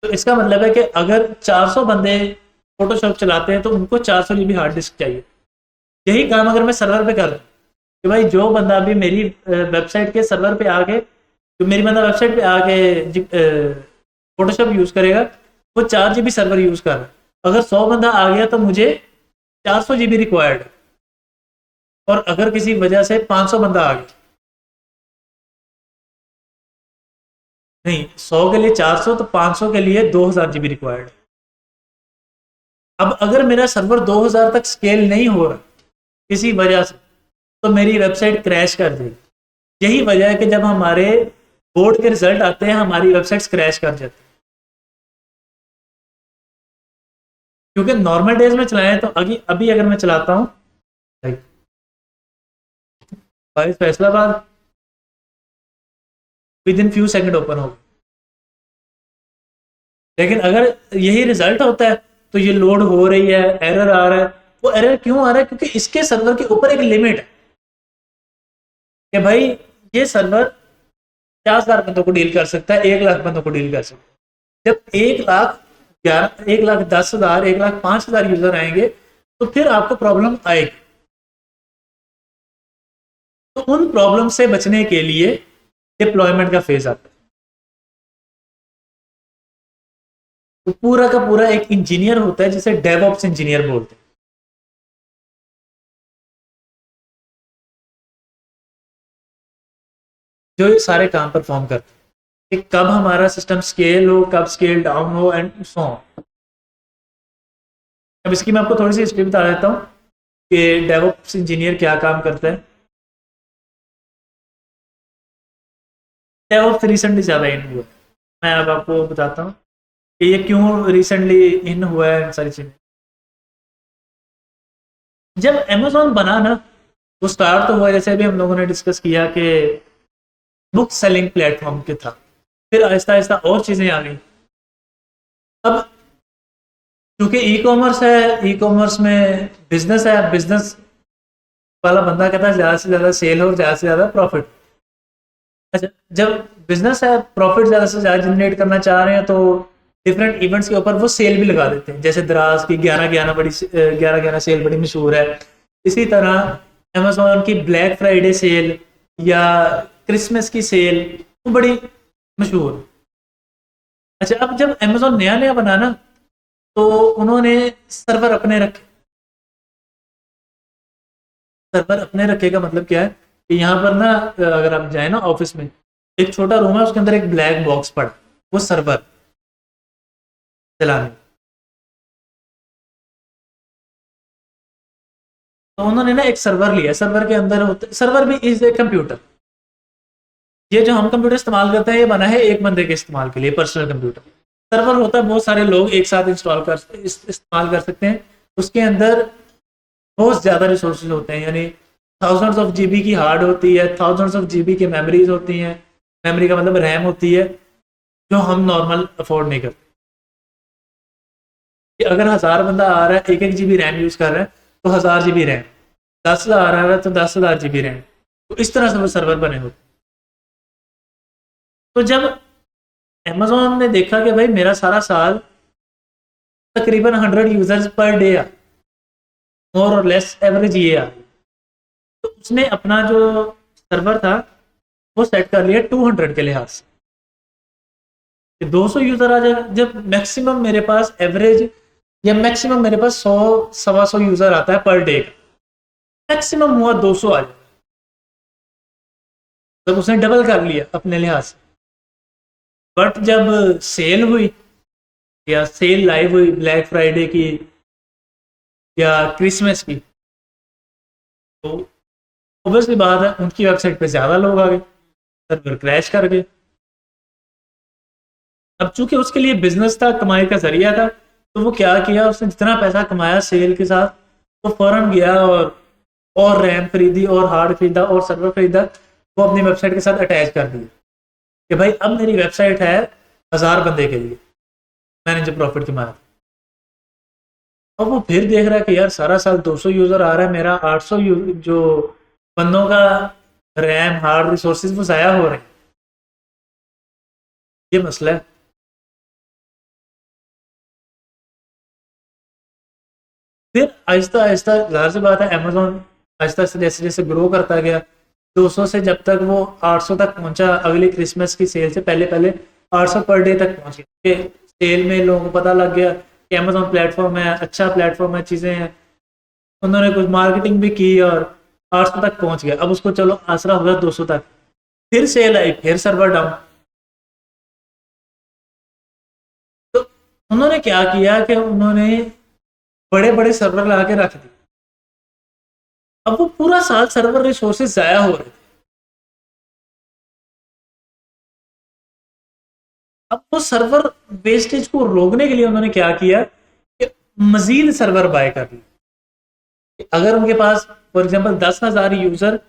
तो इसका मतलब है कि अगर 400 बंदे फोटोशॉप चलाते हैं तो उनको 400 GB हार्ड डिस्क चाहिए। यही काम अगर मैं सर्वर पे कर दूं कि भाई जो बंदा भी मेरी वेबसाइट के सर्वर पे आके, जो मेरी बंदा वेबसाइट पे आके फोटोशॉप यूज़ करेगा, वो 4 GB सर्वर यूज़ कर रहा है। अगर 100 बंदा आ गया तो मुझे 400 GB रिक्वायर्ड है, और अगर किसी वजह से 500 बंदा आ गया, नहीं 100 के लिए 400 तो 500 के लिए 2000 GB रिक्वायर्ड। अब अगर मेरा सर्वर 2000 तक स्केल नहीं हो रहा किसी वजह से, तो मेरी वेबसाइट क्रैश कर देगी। यही वजह है कि जब हमारे बोर्ड के रिजल्ट आते हैं हमारी वेबसाइट्स क्रैश कर जाती है, क्योंकि नॉर्मल डेज में चलाएं तो अभी अगर मैं चलाता हूँ भाई Faisalabad, with in few second open होगा। लेकिन अगर यही रिजल्ट होता है तो ये लोड हो रही है, एरर आ रहा है। वो एरर क्यों आ रहा है? क्योंकि इसके सर्वर के ऊपर एक लिमिट है कि भाई ये सर्वर 50,000 बंदों को डील कर सकता है, 1 लाख बंदों को डील कर सकता है। जब 1,11,000, 1,10,000, 1,05,000 यूजर आएंगे तो फिर आपको प्रॉब्लम आएगी। तो उन प्रॉब्लम से बचने के लिए डिप्लॉयमेंट का फेज आता है। तो पूरा का पूरा एक इंजीनियर होता है जिसे डेवऑप्स इंजीनियर बोलते हैं। जो ये सारे काम परफॉर्म करते हैं कि कब हमारा सिस्टम स्केल हो, कब स्केल डाउन हो, एंड सो ऑन। अब इसकी मैं आपको थोड़ी सी हिस्ट्री बता देता हूँ कि डेवऑप्स इंजीनियर क्या काम करता है। डेवऑप्स रिसेंटली ज़्यादा इन हुआ है। मैं अब आपको बताता हूँ कि ये क्यों रिसेंटली इन हुआ है। सारी चीज़ें जब अमेजोन बना ना, वो स्टार्ट तो हुआ जैसे अभी हम लोगों ने डिस्कस किया कि बुक सेलिंग प्लेटफॉर्म के था, फिर आहिस्ता आहिस्ता और चीज़ें आ गई। अब क्योंकि ई कॉमर्स है, ई कॉमर्स में बिजनेस है, बिजनेस वाला बंदा कहता है ज़्यादा से ज़्यादा सेल हो, ज़्यादा से ज़्यादा प्रॉफिट। अच्छा, जब बिजनेस है, प्रॉफिट ज़्यादा से ज़्यादा जनरेट करना चाह रहे हैं तो डिफरेंट इवेंट्स के ऊपर वो सेल भी लगा देते हैं। जैसे दराज की 11/11 सेल बड़ी मशहूर है। इसी तरह अमेजोन की ब्लैक फ्राइडे सेल या क्रिसमस की सेल वो बड़ी मशहूर है। अच्छा, अब जब अमेजोन नया नया बना ना, तो उन्होंने सर्वर अपने रखे। सर्वर अपने रखे का मतलब क्या है कि यहाँ पर ना अगर आप जाए ना ऑफिस में, एक छोटा रूम है, उसके अंदर एक ब्लैक बॉक्स पड़ा, वो सर्वर चलाने। तो उन्होंने ना एक सर्वर लिया, सर्वर के अंदर होता, सर्वर भी इज ए कंप्यूटर। ये जो हम कंप्यूटर इस्तेमाल करते हैं ये बना है एक बंदे के इस्तेमाल के लिए, पर्सनल कंप्यूटर। सर्वर होता है बहुत सारे लोग एक साथ इस्तेमाल कर सकते हैं। उसके अंदर बहुत ज़्यादा रिसोर्सेज होते हैं, यानी थाउजेंड्स ऑफ जीबी की हार्ड होती है, थाउजेंड्स ऑफ जीबी की मेमोरीज होती हैं। मेमोरी का मतलब रैम होती है, जो हम नॉर्मल अफोर्ड नहीं करते। कि अगर 1000 बंदा आ रहा है, 1-1 GB रैम यूज़ कर रहा है तो 1000 GB रैम, 10,000 आ रहा है तो 10,000 GB रैम। तो इस तरह से वो सर्वर बने होते। तो जब अमेजोन ने देखा कि भाई मेरा सारा साल तकरीबन 100 यूजर्स पर डे आ, मोर और लेस एवरेज ये आ, तो उसने अपना जो सर्वर था वो सेट कर लिया 200 के लिहाज से, कि 200 यूजर आ जाएगा। जब मैक्सिमम मेरे पास एवरेज या मैक्सिमम मेरे पास 100-125 यूजर आता है पर डे का, मैक्सिमम हुआ 200 आ जाएगा। तब उसने डबल कर लिया अपने लिहाज से। बट जब सेल हुई या सेल लाइव हुई ब्लैक फ्राइडे की या क्रिसमस की, तो ऑब्वियसली बात है उनकी वेबसाइट पे ज़्यादा लोग आ गए, सर्वर क्रैश कर गए। अब चूंकि उसके लिए बिजनेस था, कमाई का जरिया था, तो वो क्या किया, उसने जितना पैसा कमाया सेल के साथ, वो फौरन गया और रैम खरीदी और हार्ड खरीदा और सर्वर खरीदा, वो अपनी वेबसाइट के साथ अटैच कर दिया कि भाई अब मेरी वेबसाइट है 1000 बंदे के लिए, मैंने जो प्रॉफिट कमाया। अब वो फिर देख रहा है कि यार सारा साल 200 यूज़र आ रहा है, मेरा 800 जो बंदों का रैम हार्ड रिसोर्सेज वो ज़ाया हो रहे हैं। ये मसला है। फिर आहिस्ता आहिस्ता जाहिर सी बात है अमेजोन आहिस्ता आहिस्ता जैसे जैसे ग्रो करता गया, 200 से जब तक वो 800 तक पहुंचा, अगली क्रिसमस की सेल से पहले पहले 800 पर डे तक पहुंच गया। सेल में लोगों को पता लग गया कि अमेजोन प्लेटफॉर्म है, अच्छा प्लेटफॉर्म है, चीज़ें हैं, उन्होंने कुछ मार्केटिंग भी की और 800 तक पहुंच गया। अब उसको चलो आसरा हुआ 200 तक, फिर सेल आई, फिर सर्वर डाउन। तो उन्होंने क्या किया कि उन्होंने बड़े बड़े सर्वर ला के रख दिए। अब वो पूरा साल सर्वर रिसोर्सेज जाया हो रहे थे। अब वो सर्वर वेस्टेज को रोकने के लिए उन्होंने क्या किया कि मजीद सर्वर बाय कर लिए। अगर उनके पास फॉर एग्जांपल 10,000 यूजर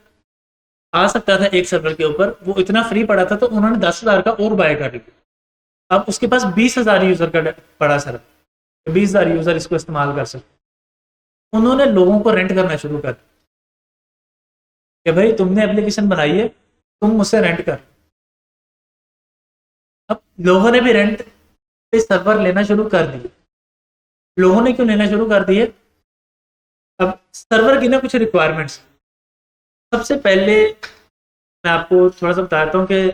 आ सकता था एक सर्वर के ऊपर, वो इतना फ्री पड़ा था, तो उन्होंने 10,000 का और बाय कर लिया। अब उसके पास 20,000 यूजर का पड़ा सर्वर, 20,000 यूजर इसको इस्तेमाल कर सकते। उन्होंने लोगों को रेंट करना शुरू कर दिया कि भाई तुमने एप्लीकेशन बनाई है, तुम मुझसे रेंट कर। अब लोगों ने भी रेंट पे सर्वर लेना शुरू कर दिए। लोगों ने क्यों लेना शुरू कर दिए? अब सर्वर की ना कुछ रिक्वायरमेंट्स। सबसे पहले मैं आपको थोड़ा सा बताता हूँ कि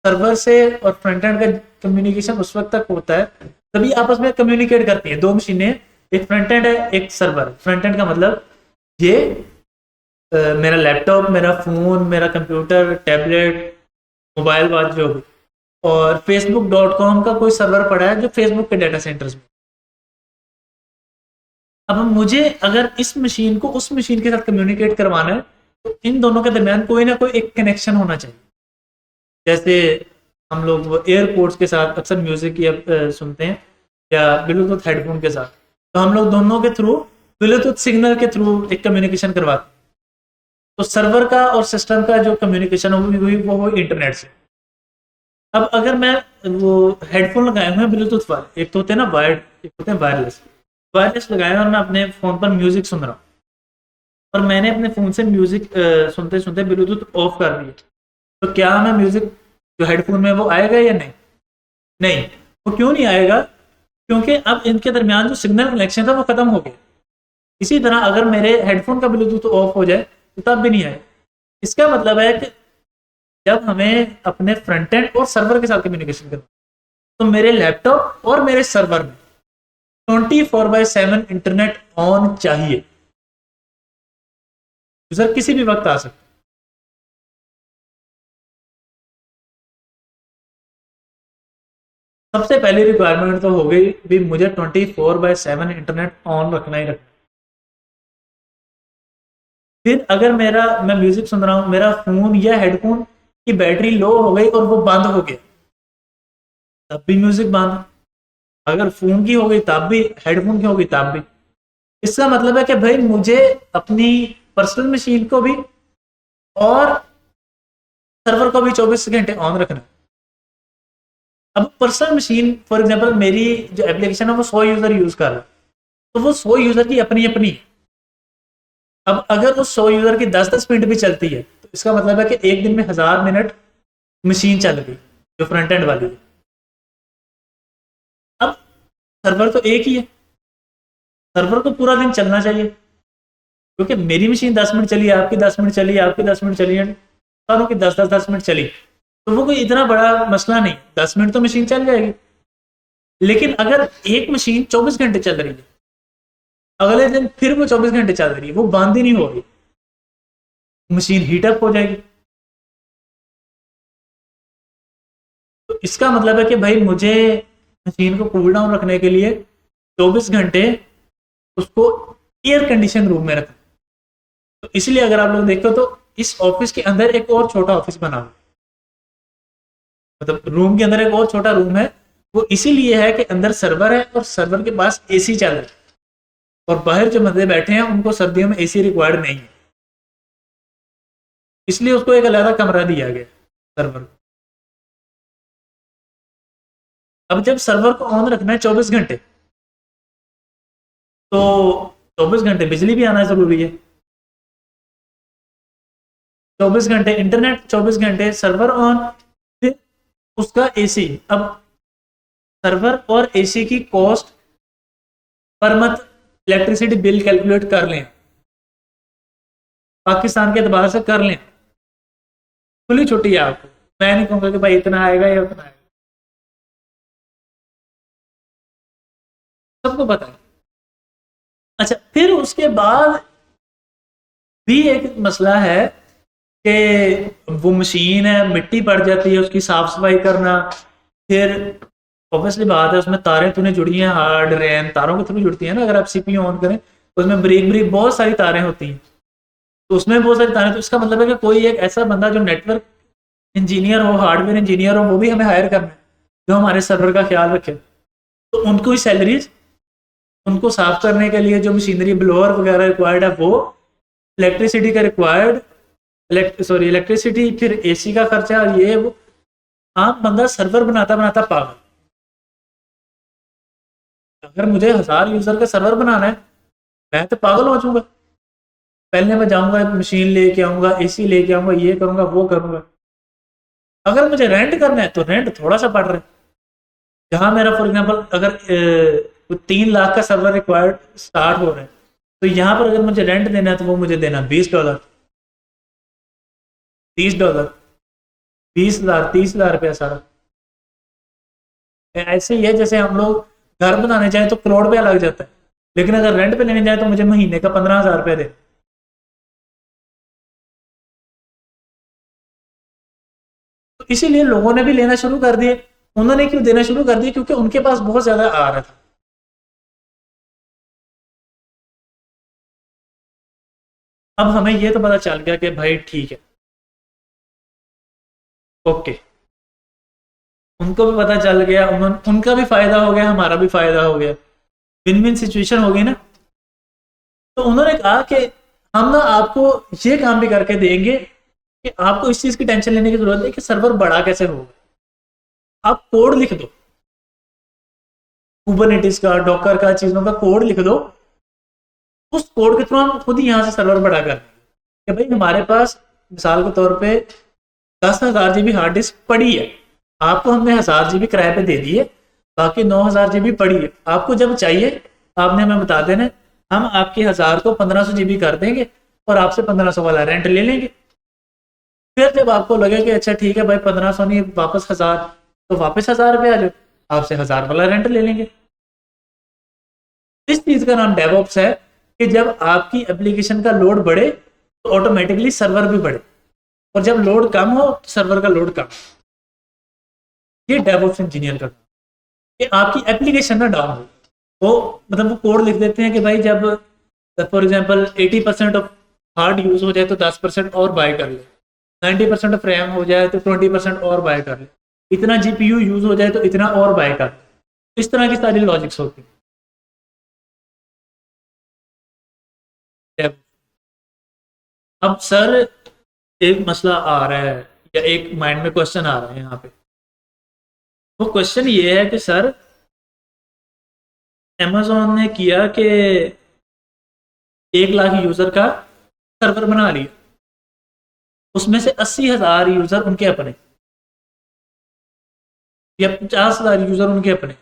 सर्वर से और फ्रंट एंड का कम्युनिकेशन उस वक्त तक होता है तभी आपस में कम्युनिकेट करती हैं दो मशीनें, एक फ्रंट एंड है एक सर्वर। फ्रंट एंड का मतलब ये मेरा लैपटॉप, मेरा फ़ोन, मेरा कंप्यूटर, टैबलेट, मोबाइल वॉच जो भी, और facebook.com का कोई सर्वर पड़ा है जो फेसबुक के डाटा सेंटर्स में। अब मुझे अगर इस मशीन को उस मशीन के साथ कम्युनिकेट करवाना है, तो इन दोनों के दरमियान कोई ना कोई एक कनेक्शन होना चाहिए। जैसे हम लोग एयरपोर्ट्स के साथ अक्सर म्यूजिक या सुनते हैं, या ब्लूटूथ हेडफोन के साथ, तो हम लोग दोनों के थ्रू ब्लूटूथ सिग्नल के थ्रू एक कम्युनिकेशन करवाते हैं। तो सर्वर का और सिस्टम का जो कम्युनिकेशन हुई वो हो इंटरनेट से। अब अगर मैं वो हेडफोन लगाए हुए हैं ब्लूटूथ वाले, एक तो होते हैं ना वायर्ड, एक होते हैं वायरलेस। वायरलेस लगाए और मैं अपने फ़ोन पर म्यूजिक सुन रहा हूँ, और मैंने अपने फ़ोन से म्यूजिक सुनते सुनते ब्लूटूथ ऑफ कर दिया, तो क्या मैं म्यूजिक जो हेडफोन में वो आएगा या नहीं? नहीं। वो क्यों नहीं आएगा? क्योंकि अब इनके दरमियान जो सिग्नल कनेक्शन था वो खत्म हो गया। इसी तरह अगर मेरे हेडफोन का ब्लूटूथ ऑफ हो जाए तो तब भी नहीं आएगा। इसका मतलब है कि जब हमें अपने फ्रंट एंड और सर्वर के साथ कम्युनिकेशन करना, तो मेरे लैपटॉप और मेरे सर्वर में 24/7 इंटरनेट ऑन चाहिए। यूजर किसी भी वक्त आ सकता है। सबसे पहली रिक्वायरमेंट तो हो गई भी मुझे 24/7 इंटरनेट ऑन रखना ही रखना। फिर अगर मैं म्यूजिक सुन रहा हूँ, मेरा फोन या हेडफोन की बैटरी लो हो गई और वो बंद हो गया, तब भी म्यूजिक बंद। अगर फोन की हो गई तब भी, हेडफोन की हो गई तब भी। इसका मतलब है कि भाई मुझे अपनी पर्सनल मशीन को भी और सर्वर को भी 24 घंटे ऑन रखना है। अब पर्सनल मशीन फॉर एग्जांपल मेरी जो एप्लीकेशन है वो 100 यूजर यूज कर रहा है, तो वो 100 यूजर की अपनी अपनी है। अब अगर उस 100 यूजर की 10-10 मिनट भी चलती है, तो इसका मतलब है कि एक दिन में 1000 मिनट मशीन चल गई जो फ्रंट एंड वाली है। अब सर्वर तो एक ही है, सर्वर को पूरा दिन चलना चाहिए, क्योंकि मेरी मशीन 10 मिनट चली, आपकी 10 मिनट चली, आपकी 10 मिनट चली, सारों की 10-10 मिनट चली, तो वो कोई इतना बड़ा मसला नहीं। 10 मिनट तो मशीन चल जाएगी। लेकिन अगर एक मशीन 24 घंटे चल रही है, अगले दिन फिर वो 24 घंटे चल रही है, वो बंद ही नहीं हो रही, मशीन हीटअप हो जाएगी। तो इसका मतलब है कि भाई मुझे मशीन को कूल डाउन रखने के लिए 24 घंटे उसको एयर कंडीशन रूम में रखना। तो इसलिए अगर आप लोग देखो तो इस ऑफिस के अंदर एक और छोटा ऑफिस बना हुआ, मतलब रूम के अंदर एक और छोटा रूम है। वो इसीलिए है कि अंदर सर्वर है और सर्वर के पास एसी चल रहा है, और बाहर जो बंदे बैठे हैं उनको सर्दियों में एसी रिक्वायर्ड नहीं है, इसलिए उसको एक अलग कमरा दिया गया सर्वर को। अब जब सर्वर को ऑन रखना है 24 घंटे, तो 24 घंटे बिजली भी आना जरूरी है। 24 घंटे इंटरनेट, 24 घंटे सर्वर ऑन, फिर उसका एसी। अब सर्वर और एसी की cost per month electricity bill calculate कर लें, पाकिस्तान के एतबार से कर लें, खुली छुट्टी है आपको। मैं नहीं कहूंगा कि भाई इतना आएगा या उतना आएगा, सबको पता है। अच्छा, फिर उसके बाद भी एक मसला है कि वो मशीन है, मिट्टी पड़ जाती है, उसकी साफ सफाई करना, फिर ऑब्वियसली बात है उसमें तारें तूने जुड़ी हैं, हार्ड रैम तारों के थ्रू जुड़ती है ना। अगर आप सीपीयू ऑन करें तो उसमें ब्रेक ब्रेक बहुत सारी तारें होती हैं, तो उसमें बहुत सारी तारें, तो इसका मतलब है कि कोई एक ऐसा बंदा जो नेटवर्क इंजीनियर हो, हार्डवेयर इंजीनियर हो, वो भी हमें हायर करना है, जो हमारे सर्वर का ख्याल रखे। तो उनको ही सैलरीज, उनको साफ करने के लिए जो मशीनरी ब्लोअर वगैरह रिक्वायर्ड है वो, इलेक्ट्रिसिटी का रिक्वायर्ड, इलेक्ट्रिसिटी, फिर एसी का खर्चा, और ये वो। आम बंदा सर्वर बनाता बनाता पागल। अगर मुझे 1000 यूजर का सर्वर बनाना है, मैं तो पागल हो जाऊंगा। पहले मैं जाऊंगा, मशीन लेके आऊंगा, एसी लेके आऊंगा, ये करूंगा वो करूंगा। अगर मुझे रेंट करना है तो रेंट थोड़ा सा पड़ रहा है। जहां मेरा फॉर एग्जाम्पल अगर 3 लाख का सर्वर रिक्वायर्ड स्टार्ट हो रहा है, तो यहाँ पर अगर मुझे रेंट देना है तो वो मुझे देना $20, $30, 20,000, 30,000 रुपया सारा। ऐसे ही है जैसे हम लोग घर बनाने जाए तो करोड़ रुपया लग जाता है, लेकिन अगर रेंट पे लेने जाए तो मुझे महीने का 15,000 रुपया दे। तो इसीलिए लोगों ने भी लेना शुरू कर दिए। उन्होंने क्यों देना शुरू कर दिया? क्योंकि उनके पास बहुत ज्यादा आ रहा था। अब हमें यह तो पता चल गया कि भाई ठीक है, ओके, उनको भी पता चल गया, उनका भी फायदा हो गया, हमारा भी फायदा हो गया, विन विन सिचुएशन हो गई ना। तो उन्होंने कहा कि हम ना आपको ये काम भी करके देंगे कि आपको इस चीज की टेंशन लेने की जरूरत नहीं कि सर्वर बड़ा कैसे होगा। आप कोड लिख दो, कुबरनेटिस का, डॉकर का, चीजों का कोड लिख दो, उस कोड के थ्रू हम खुद ही यहाँ से सर्वर बड़ा कर देंगे। कि भाई हमारे पास मिसाल के तौर पे 10,000 GB हार्ड डिस्क पड़ी है, आपको हमने 1000 GB किराए पे दे दी है, बाकी 9,000 GB पड़ी है। आपको जब चाहिए आपने हमें बता देना, हम आपके 1000 को 1500 GB कर देंगे और आपसे 1500 वाला रेंट ले लेंगे। फिर जब आपको लगे कि अच्छा ठीक है भाई 1500 नहीं वापस 1000, तो वापस 1000 रुपये आ जाओ, आपसे 1000 वाला रेंट ले लेंगे। इस चीज का नाम डेवऑप्स है कि जब आपकी एप्लीकेशन का लोड बढ़े तो ऑटोमेटिकली सर्वर भी बढ़े, और जब लोड कम हो तो सर्वर का लोड कम। ये डेवऑप्स इंजीनियर का कि आपकी एप्लीकेशन ना डाउन हो। वो मतलब वो कोड लिख देते हैं कि भाई जब for example 80% of hard use हो जाए तो 10% और बाय कर ले, 90% ऑफ रैम हो जाए तो 20% और बाय कर ले, इतना जीपीयू यूज हो जाए तो इतना और बाय कर ले। इस तरह की सारी लॉजिक्स होती है। अब सर एक मसला आ रहा है, या एक माइंड में क्वेश्चन आ रहा है यहाँ पे। वो क्वेश्चन ये है कि सर अमेजोन ने किया कि 1 लाख यूजर का सर्वर बना लिया, उसमें से 80,000 यूजर उनके अपने, या 50,000 यूजर उनके अपने,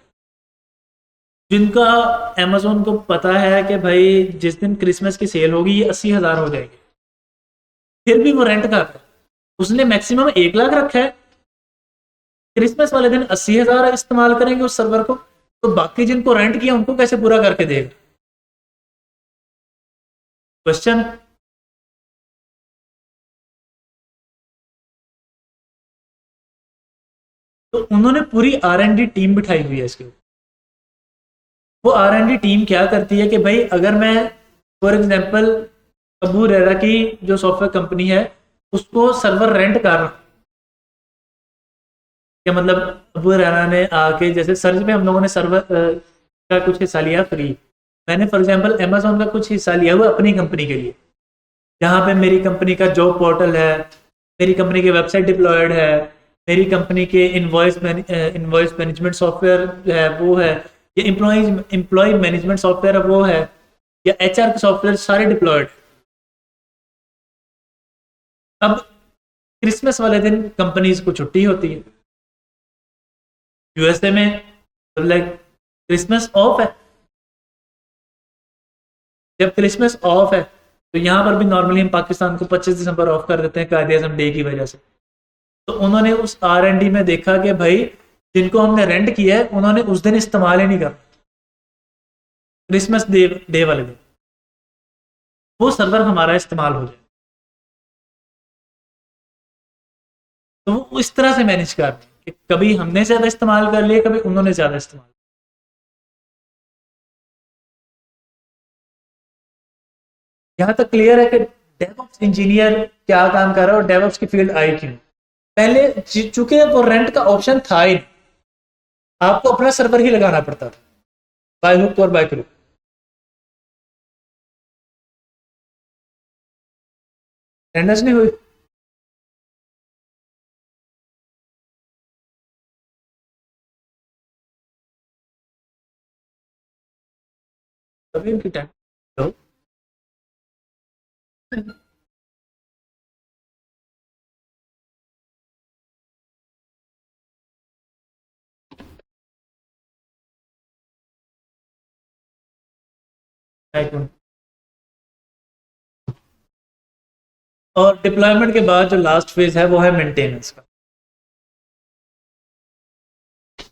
जिनका अमेजोन को पता है कि भाई जिस दिन क्रिसमस की सेल होगी ये 80,000 हो जाएगी, फिर भी वो रेंट कर रहा है। उसने मैक्सिमम 1 लाख रखा है, क्रिसमस वाले दिन 80,000 इस्तेमाल करेंगे उस सर्वर को, तो बाकी जिनको रेंट किया उनको कैसे पूरा करके देगा? क्वेश्चन। तो उन्होंने पूरी R&D टीम बिठाई हुई है इसके ऊपर। वो R&D टीम क्या करती है कि भाई अगर मैं फॉर एग्जांपल अबू रेरा की जो सॉफ्टवेयर कंपनी है उसको सर्वर रेंट कर रहा हूं, क्या मतलब अबू रेरा ने आके जैसे सर्च में हम लोगों ने सर्वर का कुछ हिस्सा लिया फ्री, मैंने फॉर एग्जांपल अमेजोन का कुछ हिस्सा लिया हुआ अपनी कंपनी के लिए, जहाँ पे मेरी कंपनी का जॉब पोर्टल है, मेरी कंपनी की वेबसाइट डिप्लॉयड है, मेरी कंपनी के इनवॉइस मैनेजमेंट सॉफ्टवेयर है वो है, या एम्प्लॉय मैनेजमेंट सॉफ्टवेयर है वो है, या HR के सॉफ्टवेयर सारे डिप्लॉयड। अब क्रिसमस वाले दिन कंपनीज को छुट्टी होती है, USA में लाइक क्रिसमस ऑफ है। जब क्रिसमस ऑफ है तो यहाँ पर भी नॉर्मली हम पाकिस्तान को 25 दिसंबर ऑफ कर देते हैं कायदे-ए-आज़म डे की वजह से। तो उन्होंने उस R&D में देखा कि भाई जिनको हमने रेंट किया है उन्होंने उस दिन इस्तेमाल ही नहीं करना, क्रिसमस डे वाले दिन वो सर्वर हमारा इस्तेमाल हो जाए। तो वो इस तरह से मैनेज कर रहे हैं कि कभी हमने ज़्यादा इस्तेमाल कर लिया, कभी उन्होंने ज़्यादा इस्तेमाल। यहाँ तक क्लियर है कि डेवऑप्स इंजीनियर क्या काम कर रहा है और डेवऑप्स की फील्ड आई क्यों। पहले चूंकि वो रेंट का ऑप्शन था ही, आपको अपना सर्वर ही लगाना पड़ता था बाय हुक और बाय क्रुक। अटेंडेंस नहीं हुई, अभी उनकी टाइम तो और डिप्लॉयमेंट के बाद जो लास्ट फेज है वो है मेंटेनेंस का।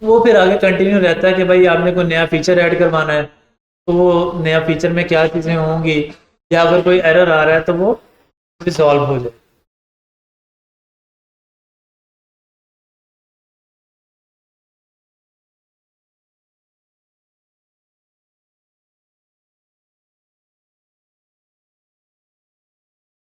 वो फिर आगे कंटिन्यू रहता है कि भाई आपने कोई नया फीचर ऐड करवाना है तो वो नया फीचर में क्या चीज़ें होंगी, या अगर कोई एरर आ रहा है तो वो रिजॉल्व हो जाए।